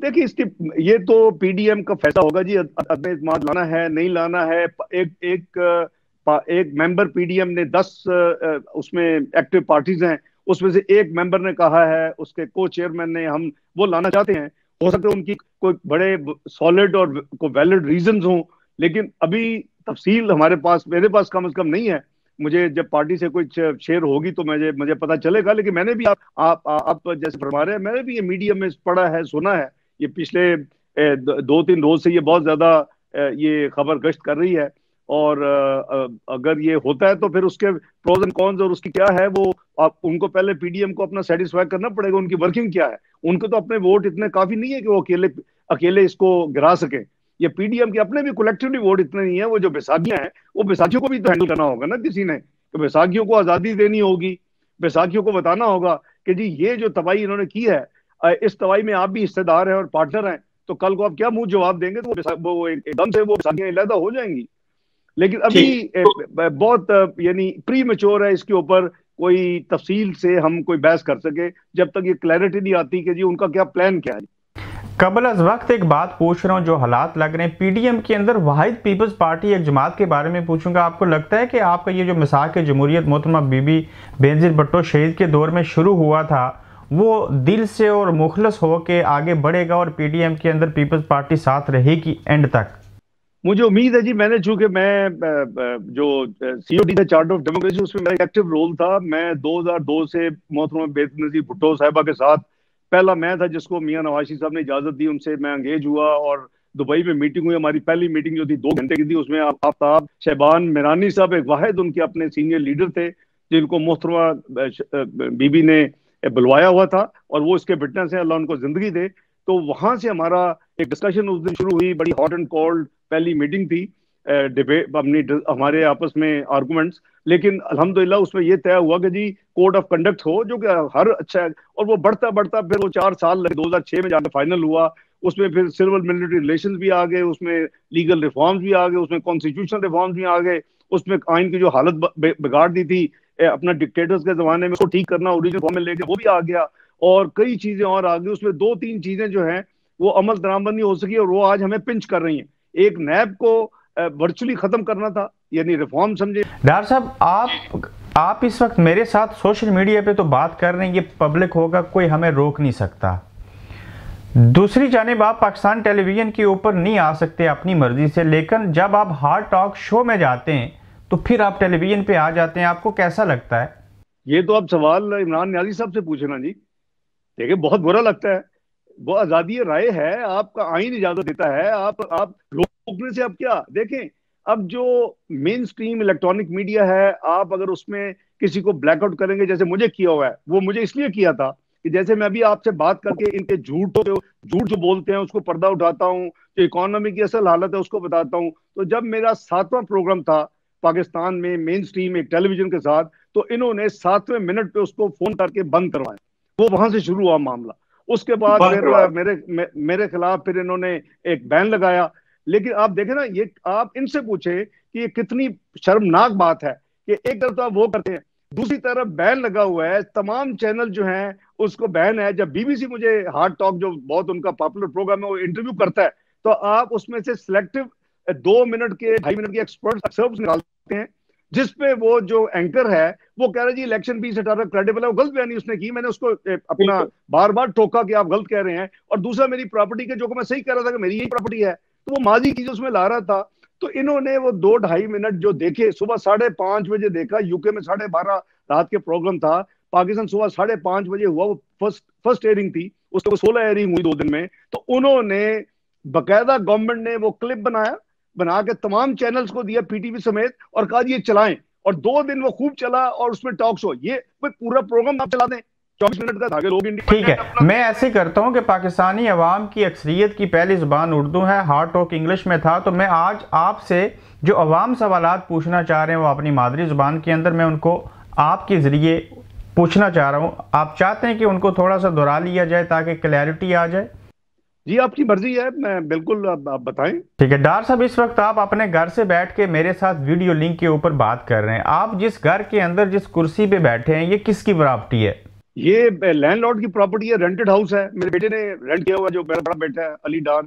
देखिए, इसकी ये तो पीडीएम का फैसला होगा जी, अदम एतमाद लाना है नहीं लाना है। एक मेंबर पीडीएम ने 10 उसमें एक्टिव पार्टीज हैं, उसमें से एक मेंबर ने कहा है, उसके को चेयरमैन ने, हम वो लाना चाहते हैं। हो सकता है उनकी कोई बड़े सॉलिड और कोई वैलिड रीजंस हों, लेकिन अभी तफसील हमारे पास, मेरे पास कम से कम नहीं है। मुझे जब पार्टी से कुछ शेयर होगी तो मुझे पता चलेगा। लेकिन मैंने भी आप जैसे फरमा रहे हैं, मैंने भी ये मीडिया में पढ़ा है, सुना है। ये पिछले 2-3 रोज से ये बहुत ज्यादा ये खबर गश्त कर रही है। और अगर ये होता है तो फिर उसके प्रोज एंड कॉन्स और उसकी क्या है वो उनको पहले पीडीएम को अपना सेटिस्फाई करना पड़ेगा, उनकी वर्किंग क्या है। उनको तो अपने वोट इतने काफी नहीं है कि वो अकेले इसको गिरा सके। ये पीडीएम के अपने भी कलेक्टिवली वोट इतने नहीं है। वो जो बैसाखियां हैं, वो बैसाखियों को भी तो हैंडल करना होगा ना किसी ने। तो बैसाखियों को आजादी देनी होगी, बैसाखियों को बताना होगा कि जी ये जो तबाही इन्होंने की है, इस तबाही में आप भी हिस्सेदार हैं और पार्टनर हैं। तो कल को आप क्या मुंह जवाब देंगे, तो वो एकदम से वो बैसाखियां अलहदा हो जाएंगी। लेकिन अभी बहुत यानी प्री मैच्योर है, इसके ऊपर कोई तफसील से हम कोई बहस कर सके जब तक ये क्लैरिटी नहीं आती कि जी उनका क्या प्लान क्या है। कबल अज वक्त एक बात पूछ रहा हूँ, जो हालात लग रहे हैं पीडीएम के अंदर वाहिद पीपल्स पार्टी एक जमात के बारे में पूछूंगा। आपको लगता है कि आपका ये जो मिसाक जमहूरियत मोहतरमा बीबी बेनजीर भुट्टो शहीद के दौर में शुरू हुआ था, वो दिल से और मुखलस हो के आगे बढ़ेगा और पीडीएम के अंदर पीपल्स पार्टी साथ रहेगी एंड तक? मुझे उम्मीद है जी। मैं जो सीओडी था, चार्टर ऑफ डेमोक्रेसी, उसमें मेरा एक्टिव रोल था। मैं 2002 से मोहतरमा बेनजीर भुट्टो साहिबा के साथ पहला मैं था जिसको मियां नवाज साहब ने इजाजत दी, उनसे मैं एंगेज हुआ और दुबई में मीटिंग हुई। हमारी पहली मीटिंग जो थी 2 घंटे की थी। उसमें आफ्ताब शहबान मिरानी साहब एक वाहिद उनके अपने सीनियर लीडर थे जिनको मोहतरमा बीबी ने बुलवाया हुआ था और वो इसके विटनेस हैं, अल्लाह उनको जिंदगी दे। तो वहां से हमारा एक डिस्कशन उस दिन शुरू हुई, बड़ी हॉट एंड कोल्ड पहली मीटिंग थी, डिबेट हमारे आपस में आर्गुमेंट्स। लेकिन अल्हम्दुलिल्लाह उसमें यह तय हुआ कि जी कोड ऑफ कंडक्ट हो, जो कि हर अच्छा है। और वो बढ़ता बढ़ता फिर वो 4 साल लगे, 2006 में जाकर फाइनल हुआ। उसमें फिर सिविल मिलिट्री रिलेशंस भी आ गए, उसमें लीगल रिफॉर्म्स भी आ गए, उसमें कॉन्स्टिट्यूशनल रिफॉर्म्स भी आ गए, उसमें आइन की जो हालत बिगाड़ दी थी अपना डिक्टेटर्स के जमाने में, उसको ठीक करना ओरिजिनल फॉर्म में लेके वो भी आ गया। और कई चीजें और आ गई। उसमें 2-3 चीजें जो हैं वो अमल दरामद नहीं हो सकी और वो आज हमें पिंच कर रही हैं। एक नैब को वर्चुअली खत्म करना था, यानी रिफॉर्म समझे। डॉक्टर साहब आप इस वक्त मेरे साथ सोशल मीडिया पे तो बात कर रहे हैं, ये पब्लिक होगा, कोई हमें रोक नहीं सकता। दूसरी जानिब आप पाकिस्तान टेलीविजन के ऊपर नहीं आ सकते अपनी मर्जी से, लेकिन जब आप हार्ड टॉक शो में जाते हैं तो फिर आप टेलीविजन पे आ जाते हैं। आपको कैसा लगता है? ये तो आप सवाल इमरान न्याजी साहब से पूछना जी। देखिए बहुत बुरा लगता है। वो आजादी राय है, आपका आईन इजाजत देता है, आप रोकने से अब क्या देखें। अब जो मेन स्ट्रीम इलेक्ट्रॉनिक मीडिया है, आप अगर उसमें किसी को ब्लैकआउट करेंगे जैसे मुझे किया हुआ है, वो मुझे इसलिए किया था कि जैसे मैं अभी आपसे बात करके इनके झूठ जो बोलते हैं उसको पर्दा उठाता हूँ, जो इकोनॉमी की असल हालत है उसको बताता हूँ। तो जब मेरा 7वां प्रोग्राम था पाकिस्तान में मेन स्ट्रीम एक टेलीविजन के साथ, तो इन्होंने 7वें मिनट पे उसको फोन करके बंद करवाया। वो वहां से शुरू हुआ मामला। उसके बाद फिर मेरे खिलाफ फिर इन्होंने एक बैन लगाया। लेकिन आप देखें ना, ये आप इनसे पूछे कि ये कितनी शर्मनाक बात है कि एक तरफ तो आप वो करते हैं, दूसरी तरफ बैन लगा हुआ है, तमाम चैनल जो हैं उसको बैन है। जब बीबीसी मुझे हार्ड टॉक जो बहुत उनका पॉपुलर प्रोग्राम है वो इंटरव्यू करता है, तो आप उसमें से सिलेक्टिव 2 मिनट के 2.5 मिनट के एक्सपर्ट एक्सर्प्स निकालते हैं, जिसपे वो जो एंकर है वो कह रहा है जी इलेक्शन 2018 क्रेडिबल है। वो गलत बयानी उसने की, मैंने उसको अपना बार बार टोका कि आप गलत कह रहे हैं। और दूसरा मेरी प्रॉपर्टी के जो मैं सही कह रहा था कि मेरी यही प्रॉपर्टी है, तो वो माजी की जो उसमें ला रहा था। तो इन्होंने वो 2-2.5 मिनट जो देखे, सुबह 5:30 बजे देखा, यूके में 12:30 रात के प्रोग्राम था, पाकिस्तान सुबह 5:30 बजे हुआ, वो फर्स्ट एयरिंग थी, उसको 16 एयरिंग हुई 2 दिन में। तो उन्होंने बकायदा गवर्नमेंट ने वो क्लिप बना के तमाम चैनल्स को दिया, पीटीवी समेत, और कहा ये चलाएं। और 2 दिन वो खूब चला, और उसमें टॉक शो, ये पूरा प्रोग्राम आप चला दें 24 मिनट का, ताकि लोग ठीक है। मैं ऐसे करता हूं कि पाकिस्तानी अवाम की अक्सरियत की पहली जुबान उर्दू है, हार्ड टॉक इंग्लिश में था, तो मैं आज आपसे जो अवाम सवालात पूछना चाह रहे हैं वो अपनी मादरी जुबान के अंदर मैं उनको आपके जरिए पूछना चाह रहा हूं। आप चाहते हैं कि उनको थोड़ा सा दोहरा लिया जाए ताकि क्लैरिटी आ जाए? जी आपकी मर्जी है, मैं बिल्कुल, आप बताएं। ठीक है डॉक्टर साहब, इस वक्त आप अपने घर से बैठ के मेरे साथ वीडियो लिंक के ऊपर बात कर रहे हैं। आप जिस घर के अंदर जिस कुर्सी पे बैठे हैं ये किसकी प्रॉपर्टी है? ये लैंडलॉर्ड की प्रॉपर्टी है, रेंटेड हाउस है, मेरे बेटे ने रेंट किया हुआ, जो मेरा बड़ा बेटा है अली डार।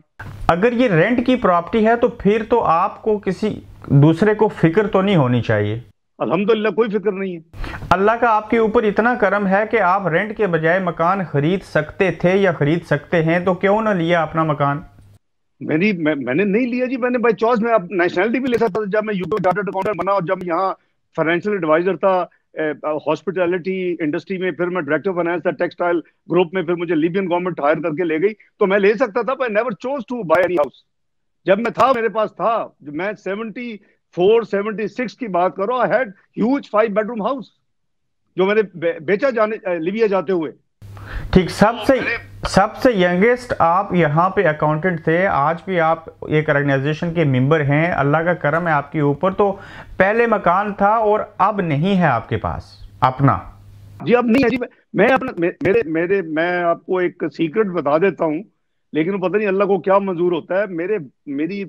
अगर ये रेंट की प्रॉपर्टी है तो फिर तो आपको किसी दूसरे को फिक्र तो नहीं होनी चाहिए? अल्हम्दुलिल्लाह कोई फिक्र नहीं है। अल्लाह का आपके ऊपर इतना करम है कि आप रेंट के बजाय मकान खरीद सकते थे या खरीद सकते हैं, तो क्यों ना लिया अपना मकान? मैंने नहीं लिया जी, मैंने बाई चॉइस में अब नेशनलिटी भी ले सकता था। जब मैं यूके चार्टर्ड अकाउंटेंट बना और जब यहाँ फाइनेंशियल एडवाइजर था हॉस्पिटैलिटी इंडस्ट्री में, फिर मैं डायरेक्टर फाइनेंस था टेक्सटाइल ग्रुप में, फिर मुझे लीबियन गवर्नमेंट हायर करके ले गई, तो मैं ले सकता था, पर never chose to buy any house. जब मैं था, मेरे पास था, मैं 74-76 की बात करो, I had huge 5 bedroom house जो मैंने बेचा लीबिया जाते हुए। ठीक, सबसे यंगेस्ट आप यहाँ पे अकाउंटेंट थे, आज भी आप एक ऑर्गेनाइजेशन के मेंबर हैं, अल्लाह का करम है आपके ऊपर। तो पहले मकान था और अब नहीं है आपके पास अपना? जी अब नहीं है जी। मैं अपना मैं आपको एक सीक्रेट बता देता हूँ, लेकिन पता नहीं अल्लाह को क्या मंजूर होता है। मेरी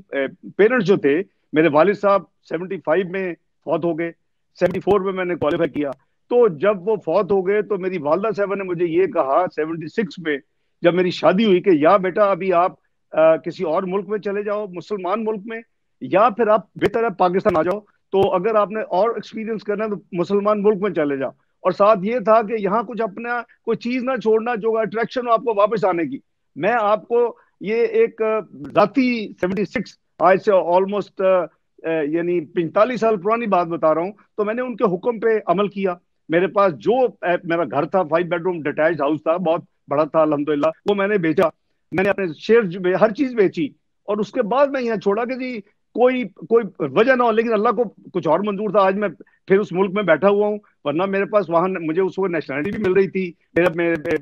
पेरेंट्स जो थे, मेरे वालिद साहब 75 में फौत हो गए, 74 में मैंने क्वालिफाई किया। तो जब वो फौत हो गए तो मेरी वालदा साहब ने मुझे ये कहा 76 में जब मेरी शादी हुई कि या बेटा अभी आप किसी और मुल्क में चले जाओ, मुसलमान मुल्क में, या फिर आप बेहतर है पाकिस्तान आ जाओ। तो अगर आपने और एक्सपीरियंस करना है तो मुसलमान मुल्क में चले जाओ। और साथ ये था कि यहाँ कुछ अपना कोई चीज ना छोड़ना जो अट्रैक्शन हो आपको वापस आने की। मैं आपको ये एक जाती 76 आज से ऑलमोस्ट यानी 45 साल पुरानी बात बता रहा हूँ। तो मैंने उनके हुक्म पे अमल किया। मेरे पास जो मेरा घर था, 5 बेडरूम डिटैच्ड हाउस था, बहुत बड़ा था अल्हम्दुलिल्लाह, वो मैंने बेचा। मैंने अपने शेयर हर चीज बेची, और उसके बाद मैं यहाँ छोड़ा कि जी कोई कोई वजह ना हो, लेकिन अल्लाह को कुछ और मंजूर था। आज मैं फिर उस मुल्क में बैठा हुआ हूँ, वरना मेरे पास वहां मुझे उस वक्त नेशनलिटी भी मिल रही थी,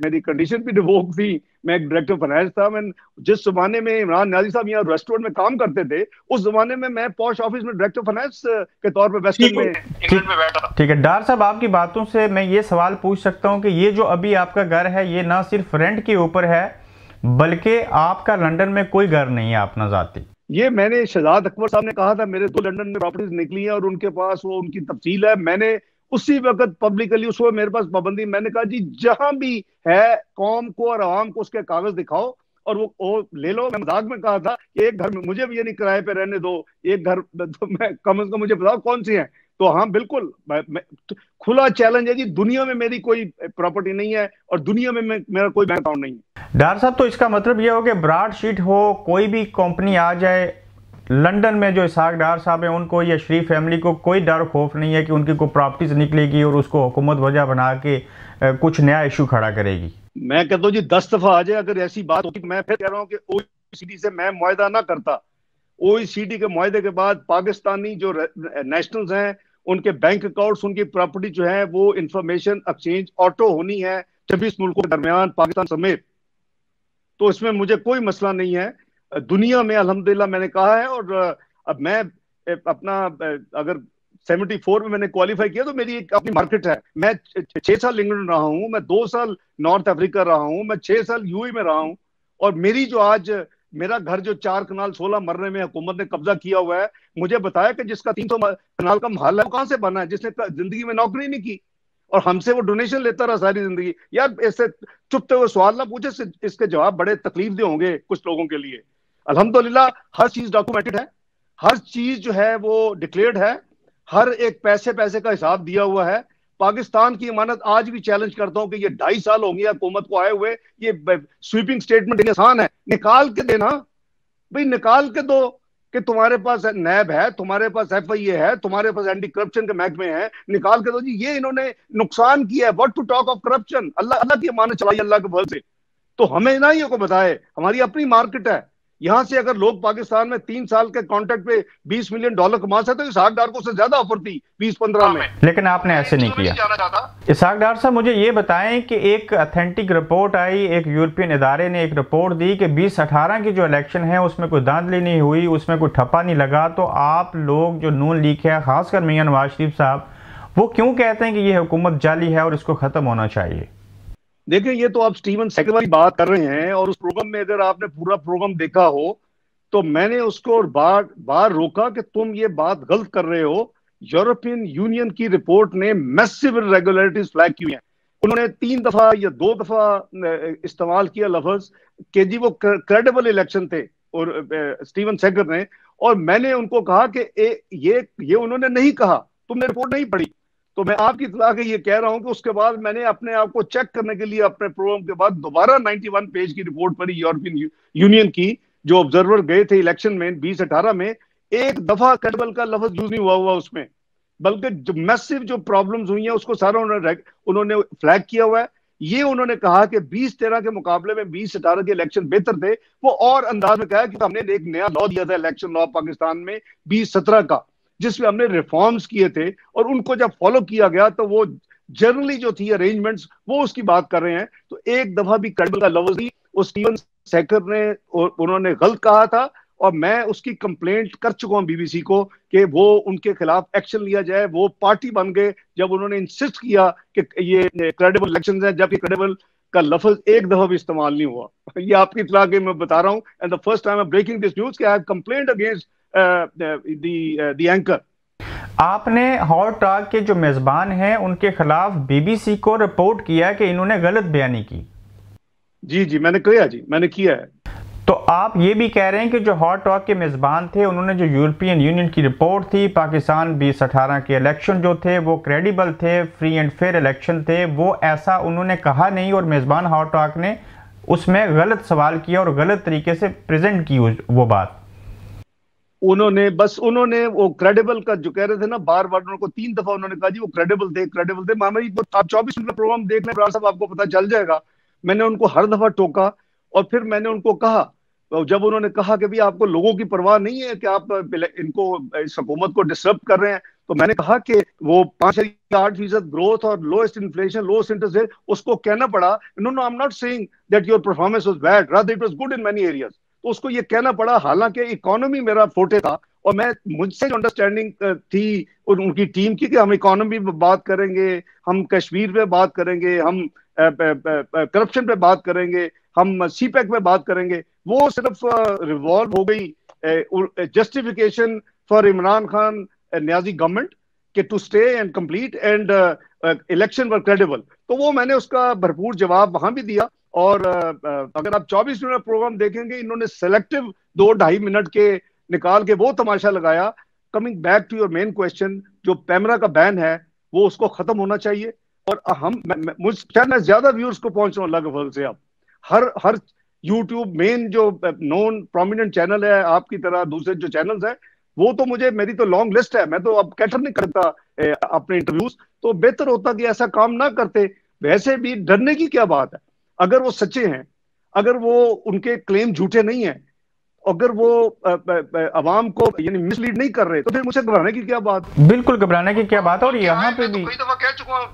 मेरी कंडीशन भी रिवोक थी। मैं एक डायरेक्टर फाइनेंस था। मैं जिस जमाने में इमरान न्याजी साहब यहाँ रेस्टोरेंट में काम करते थे, उस जमाने में मैं पॉश ऑफिस में डायरेक्टर फाइनेंस के तौर पर वेस्ट एंड में इंग्लैंड में बैठा। ठीक है डॉक्टर साहब, आपकी बातों से मैं ये सवाल पूछ सकता हूँ कि ये जो अभी आपका घर है ये ना सिर्फ रेंट के ऊपर है, बल्कि आपका लंदन में कोई घर नहीं है अपना जाती? ये मैंने शहजाद अकबर साहब ने कहा था, मेरे 2 लंदन में प्रॉपर्टीज निकली हैं और उनके पास वो उनकी तफसील है। मैंने उसी वक्त पब्लिकली, उस वक्त मेरे पास पाबंदी, मैंने कहा जी जहां भी है कौम को और आवाम को उसके कागज दिखाओ और वो ले लो। मैं मजाक में कहा था कि एक घर में मुझे भी ये नहीं किराए पे रहने दो, एक घर तो मैं कम से कम मुझे बताओ कौन सी है। तो हाँ बिल्कुल, खुला चैलेंज है जी, दुनिया में मेरी कोई प्रॉपर्टी नहीं है और दुनिया में मेरा कोई बैंक अकाउंट नहीं है। डॉक्टर साहब, तो इसका मतलब यह हो कि ब्रॉड शीट हो, कोई भी कंपनी आ जाए लंदन में, जो इसहाक डार साहब हैं उनको या शरीफ फैमिली को कोई डर खौफ नहीं है कि उनकी कोई प्रॉपर्टीज निकलेगी और उसको हुकूमत वजह बना के कुछ नया इशू खड़ा करेगी? मैं कहता हूँ जी 10 दफा आ जाए अगर ऐसी बात होती, मैं फिर कह रहा हूँ कि ओईसीडी से मैं मुआहदा ना करता। ओईसीडी के मुआहदे के बाद पाकिस्तानी जो नेशनल्स हैं, उनके बैंक अकाउंट्स, उनकी प्रॉपर्टी जो है वो इंफॉर्मेशन एक्सचेंज ऑटो होनी है 26 मुल्कों के दरमियान, पाकिस्तान समेत। तो इसमें मुझे कोई मसला नहीं है। दुनिया में अल्हम्दुलिल्लाह मैंने कहा है, और अब मैं अपना अगर 74 में मैंने क्वालिफाई किया तो मेरी एक अपनी मार्केट है। मैं 6 साल इंग्लैंड रहा हूं, मैं 2 साल नॉर्थ अफ्रीका रहा हूं, मैं 6 साल यूएई में रहा हूं। और मेरी जो आज मेरा घर जो 4 कनाल 16 मरने में हुकूमत ने कब्जा किया हुआ है, मुझे बताया कि जिसका 300 कनाल का महल है वो कहां से बना है, जिसने जिंदगी में नौकरी नहीं की और हमसे वो डोनेशन लेता रहा सारी जिंदगी। यार ऐसे चुपते हुए सवाल ना पूछे, इसके जवाब बड़े तकलीफ दे होंगे कुछ लोगों के लिए। अल्हम्दुलिल्लाह हर चीज डॉक्यूमेंटेड है, हर चीज जो है वो डिक्लेयर्ड है, हर एक पैसे पैसे का हिसाब दिया हुआ है। पाकिस्तान की इमानत आज भी चैलेंज करता हूं कि ये 2.5 साल हो गया हुकूमत को आए हुए, ये स्वीपिंग स्टेटमेंट आसान है, निकाल के देना भाई, निकाल के दो कि तुम्हारे पास नैब है, तुम्हारे पास एफआईए है, तुम्हारे पास एंटी करप्शन के महकमे हैं, निकाल के दो जी। ये इन्होंने नुकसान किया है, what to talk of corruption. Allah Allah की अमानत चलाई अल्लाह के फल से, तो हमें ना ये को बताए, हमारी अपनी मार्केट है। यहां से अगर लोग पाकिस्तान में 3 साल के कॉन्ट्रैक्ट पे $20 मिलियन कमा सकते तो इसहाक डार को उससे ज्यादा ऑफर थी 20-15 में, लेकिन आपने ऐसे नहीं किया। इसहाक डार साहब, मुझे ये बताएं कि एक अथेंटिक रिपोर्ट आई, एक यूरोपियन इदारे ने एक रिपोर्ट दी कि 2018 की जो इलेक्शन है उसमें कोई धांधली नहीं हुई, उसमें कोई ठप्पा नहीं लगा। तो आप लोग जो नून लीग है, खासकर मियां नवाज शरीफ साहब, वो क्यों कहते हैं कि ये हुकूमत जाली है और इसको खत्म होना चाहिए? देखिए ये तो आप स्टीवन सेकंड वाली बात कर रहे हैं, और उस प्रोग्राम में अगर आपने पूरा प्रोग्राम देखा हो तो मैंने उसको बार बार रोका कि तुम ये बात गलत कर रहे हो। यूरोपियन यूनियन की रिपोर्ट ने मैसिव इरेगुलरिटीज फ्लैग की हैं। उन्होंने 3 दफा या 2 दफा इस्तेमाल किया लफ्ज कि जी वो क्रेडिबल इलेक्शन थे, और स्टीवन सेगर ने। और मैंने उनको कहा कि ये उन्होंने नहीं कहा, तुमने रिपोर्ट नहीं पढ़ी। तो मैं आपकी इत्तला के ये कह रहा हूं कि उसके बाद मैंने अपने आप को चेक करने के लिए अपने प्रोग्राम के बाद दोबारा 91 पेज की रिपोर्ट पढ़ी यूरोपियन यूनियन की, जो ऑब्जर्वर गए थे इलेक्शन में 2018 में। एक दफा क्रेडिबल का लफ्ज यूज नहीं हुआ उसमें, बल्कि जो मैसिव जो प्रॉब्लम्स हुई हैं उसको सारा उन्होंने फ्लैग किया हुआ है। ये उन्होंने कहा कि 2013 के मुकाबले में 2018 के इलेक्शन बेहतर थे। वो और अंदाज में कहा कि हमने एक नया लॉ दिया था इलेक्शन लॉ पाकिस्तान में 2017 का, जिसमें हमने रिफॉर्म्स किए थे, और उनको जब फॉलो किया गया तो वो जनरली जो थी अरेंजमेंट्स वो उसकी बात कर रहे हैं। तो एक दफा भी क्रेडिबल का लफ्ज नहीं, वो स्टीवन सेकर ने उन्होंने गलत कहा था, और मैं उसकी कंप्लेंट कर चुका हूं बीबीसी को कि वो उनके खिलाफ एक्शन लिया जाए। वो पार्टी बन गए जब उन्होंने इंसिस्ट किया कि ये क्रेडिबल इलेक्शंस हैं, जबकि क्रेडिबल का लफ्ज एक दफा भी इस्तेमाल नहीं हुआ। ये आपकी इत्तला के मैं बता रहा हूं, and the first time I am breaking this news कि I have complaint against the anchor. आपने हॉट टॉक के जो मेजबान हैं उनके खिलाफ बीबीसी को रिपोर्ट किया कि इन्होंने गलत बयानी की। जी जी मैंने किया है। तो आप ये भी कह रहे हैं कि जो हॉट टॉक के मेजबान थे उन्होंने जो यूरोपियन यूनियन की रिपोर्ट थी, पाकिस्तान 2018 के इलेक्शन जो थे वो क्रेडिबल थे, फ्री एंड फेयर इलेक्शन थे, वो ऐसा उन्होंने कहा नहीं, और मेजबान हॉट टॉक ने उसमें गलत सवाल किया और गलत तरीके से प्रेजेंट की वो बात। उन्होंने वो क्रेडिबल का जो कह रहे थे ना, बार बार उनको 3 दफा उन्होंने कहा जी वो क्रेडिबल थे। मामा जी आप 24 मिनट का प्रोग्राम देख लें साहब, आपको पता चल जाएगा। मैंने उनको हर दफा टोका, और फिर मैंने उनको कहा, जब उन्होंने कहा कि भाई आपको लोगों की परवाह नहीं है कि आप इनको इस हुकूमत को डिस्टर्ब कर रहे हैं, तो मैंने कहा कि वो 5.8% ग्रोथ और lowest inflation, lowest interest rate, उसको कहना पड़ा no I am not saying that your performance was bad, rather it was good in many areas. तो उसको ये कहना पड़ा, हालांकि इकोनॉमी मेरा फोटे था, और मैं मुझसे जो अंडरस्टैंडिंग थी उनकी टीम की कि हम इकोनॉमी पे बात करेंगे, हम कश्मीर पे बात करेंगे, हम करप्शन पे बात करेंगे, हम सीपैक पे बात करेंगे, वो सिर्फ रिवॉल्व हो गई justification for Imran Khan Niazi government के to stay and complete and election were credible. तो वो मैंने उसका भरपूर जवाब वहां भी दिया। और अगर आप 24 मिनट प्रोग्राम देखेंगे, इन्होंने सेलेक्टिव 2-2.5 मिनट के निकाल के वो तमाशा लगाया। Coming back to your main question, जो पैमरा का बैन है वो उसको खत्म होना चाहिए। और हम मैं ज्यादा व्यूअर्स को पहुंच रहा हूँ लगभग से। आप हर यूट्यूब मेन जो नॉन प्रोमिनेंट चैनल है आपकी तरह दूसरे जो चैनल्स हैं, वो तो मेरी तो लॉन्ग लिस्ट है, मैं तो अब कैटर नहीं करता अपने इंटरव्यूज। तो बेहतर होता कि ऐसा काम ना करते। वैसे भी डरने की क्या बात है, अगर वो सच्चे हैं, अगर वो उनके क्लेम झूठे नहीं है, अगर वो अवाम को यानी मिसलीड नहीं कर रहे, तो फिर मुझे घबराने की क्या बात? बिल्कुल घबराने की क्या बात है। और यहाँ पे भी कई दफा कह चुका हूं,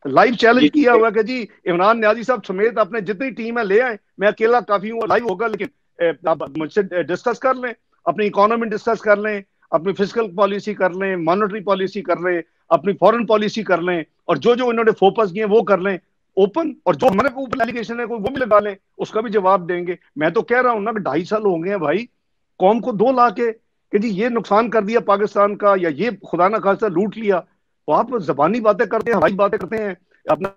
लाइव चैलेंज किया हुआ कि जी इमरान न्याजी साहब समेत अपने जितनी टीम है ले आए, मैं अकेला काफी हूँ, लाइव होगा, लेकिन आप मुझसे डिस्कस कर लें, अपनी इकोनॉमी डिस्कस कर लें, अपनी फिजिकल पॉलिसी कर लें, मॉनेटरी पॉलिसी कर लें, अपनी फॉरेन पॉलिसी कर लें, और जो जो इन्होंने फोकस किए वो कर लें ओपन, और जो हमारे ऊपर एलिगेशन है कोई वो भी लगा लें, उसका भी जवाब देंगे। मैं तो कह रहा हूं ना कि 2.5 साल हो गए हैं भाई कौम को 2 लाख के कि जी ये नुकसान कर दिया पाकिस्तान का, या ये खुदा ना खास्ता लूट लिया। तो आप जबानी बातें करते हैं, हवाई बातें करते हैं, अपना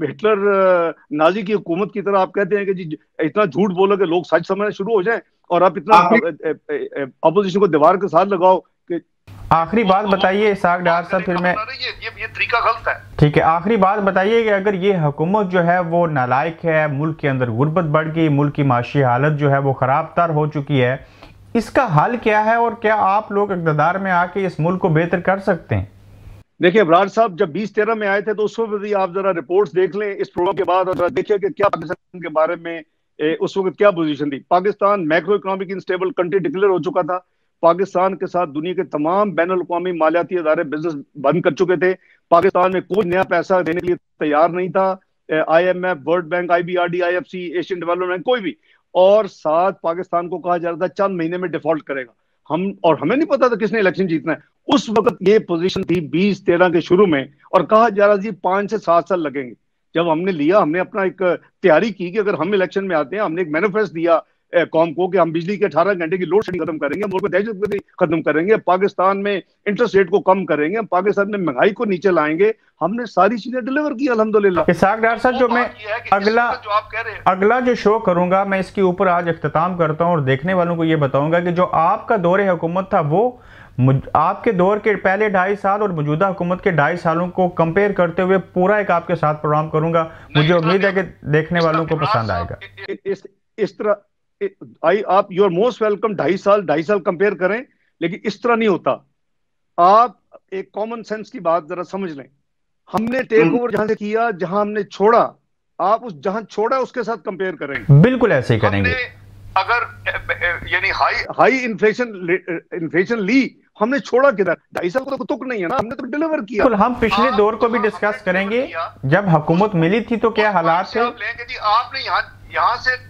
हिटलर नाजी की हुकूमत की तरह आप कहते हैं कि जी इतना झूठ बोलो कि लोग सच समझना शुरू हो जाएं, और आप इतना अपोजिशन को दीवार के साथ लगाओ कि। आखिरी बात बताइए इसहाक डार साहब, फिर मैं ये तरीका गलत है। ठीक है, आखिरी बात बताइए कि अगर ये हुकूमत जो है वो नालायक है, मुल्क के अंदर गुर्बत बढ़ गई, मुल्क की माशी हालत जो है वो खराब तर हो चुकी है, इसका हल क्या है और क्या आप लोग इक़्तिदार में आके इस मुल्क को बेहतर कर सकते हैं? देखिए अबरार साहब, जब 2013 में आए थे तो उस वक्त भी आप जरा रिपोर्ट्स देख लें इस प्रोग्राम के बाद, और देखिए कि क्या पाकिस्तान के बारे में उस वक्त क्या पोजीशन थी। Pakistan macro economic instable country declare हो चुका था। पाकिस्तान के साथ दुनिया के तमाम बैनुल अक़वामी मालियाती अदारे बिजनेस बंद कर चुके थे। पाकिस्तान में कोई नया पैसा देने के लिए तैयार नहीं था, IMF, world bank, IBRD, IFC, Asian development bank, कोई भी। और साथ पाकिस्तान को कहा जा रहा था चंद महीने में डिफॉल्ट करेगा। और हमें नहीं पता था किसने इलेक्शन जीतना है। उस वक्त ये पोजीशन थी 2013 के शुरू में, और कहा जा रहा जी 5 से 7 साल लगेंगे। जब हमने लिया, हमने अपना एक तैयारी की कि अगर हम इलेक्शन में आते हैं, हमने एक मैनिफेस्टो दिया कौम को कि हम बिजली के 18 घंटे की लोड शेडिंग खत्म करेंगे, मुल्क में दहशतगर्दी खत्म करेंगे, पाकिस्तान में इंटरेस्ट रेट को कम करेंगे, पाकिस्तान में महंगाई को नीचे लाएंगे। हमने सारी चीजें डिलीवर की अल्हम्दुलिल्लाह। इसहाक डार साहब, जो मैं अगला जो शो करूंगा मैं इसके ऊपर आज इख्तिताम करता हूं और देखने वालों को ये बताऊंगा कि जो आपका दौरे हुकूमत था वो आपके दौर के पहले 2.5 साल और मौजूदा हुकूमत के 2.5 सालों को कंपेयर करते हुए पूरा एक आपके साथ प्रोग्राम करूंगा। मुझे उम्मीद है कि देखने वालों को पसंद आएगा। इस तरह आप यू आर मोस्ट वेलकम। 2.5 साल कंपेयर करें, लेकिन इस तरह नहीं होता। आप एक कॉमन सेंस की बात जरा समझ लें। हमने टेक ओवर जहां से किया, जहां हमने छोड़ा, आप उस जहां छोड़ा उसके साथ कंपेयर करेंगे। बिल्कुल ऐसे ही करेंगे। अगर यानी हाई इन्फ्लेशन ली, हमने छोड़ा किधर? 2.5 साल को तो तुक नहीं है ना, हमने तो डिलीवर किया। बिल्कुल, हम पिछले दौर को भी डिस्कस करेंगे। जब हुकूमत मिली थी तो क्या हालात थे। आपने यहाँ से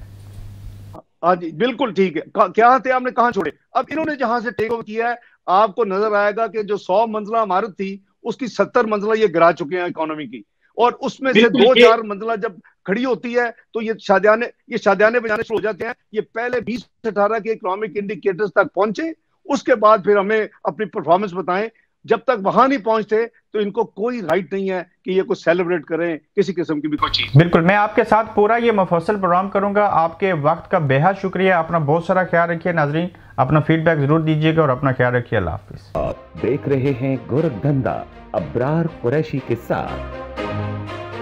आज बिल्कुल ठीक है, क्या थे, आपने कहां छोड़े। अब इन्होंने जहां से टेक ओवर किया है, आपको नजर आएगा कि जो 100 मंजिला इमारत थी उसकी 70 मंजिला ये गिरा चुके हैं इकोनॉमी की, और उसमें से 2-4 मंजिला जब खड़ी होती है तो ये शादियाने बजाने शुरू हो जाते हैं। ये पहले 20 से 18 के इकोनॉमिक इंडिकेटर्स तक पहुंचे, उसके बाद फिर हमें अपनी परफॉर्मेंस बताएं। जब तक वहां नहीं पहुंचते तो इनको कोई राइट नहीं है कि ये कुछ सेलिब्रेट करें किसी किस्म की भी कोई चीज। बिल्कुल, मैं आपके साथ पूरा ये मुफस्सल प्रोग्राम करूंगा। आपके वक्त का बेहद शुक्रिया। अपना बहुत सारा ख्याल रखिए। नाजरीन, अपना फीडबैक जरूर दीजिएगा और अपना ख्याल रखिए। अल्लाह हाफिज। आप देख रहे हैं गोरखधंधा अब्रार कुरैशी के साथ।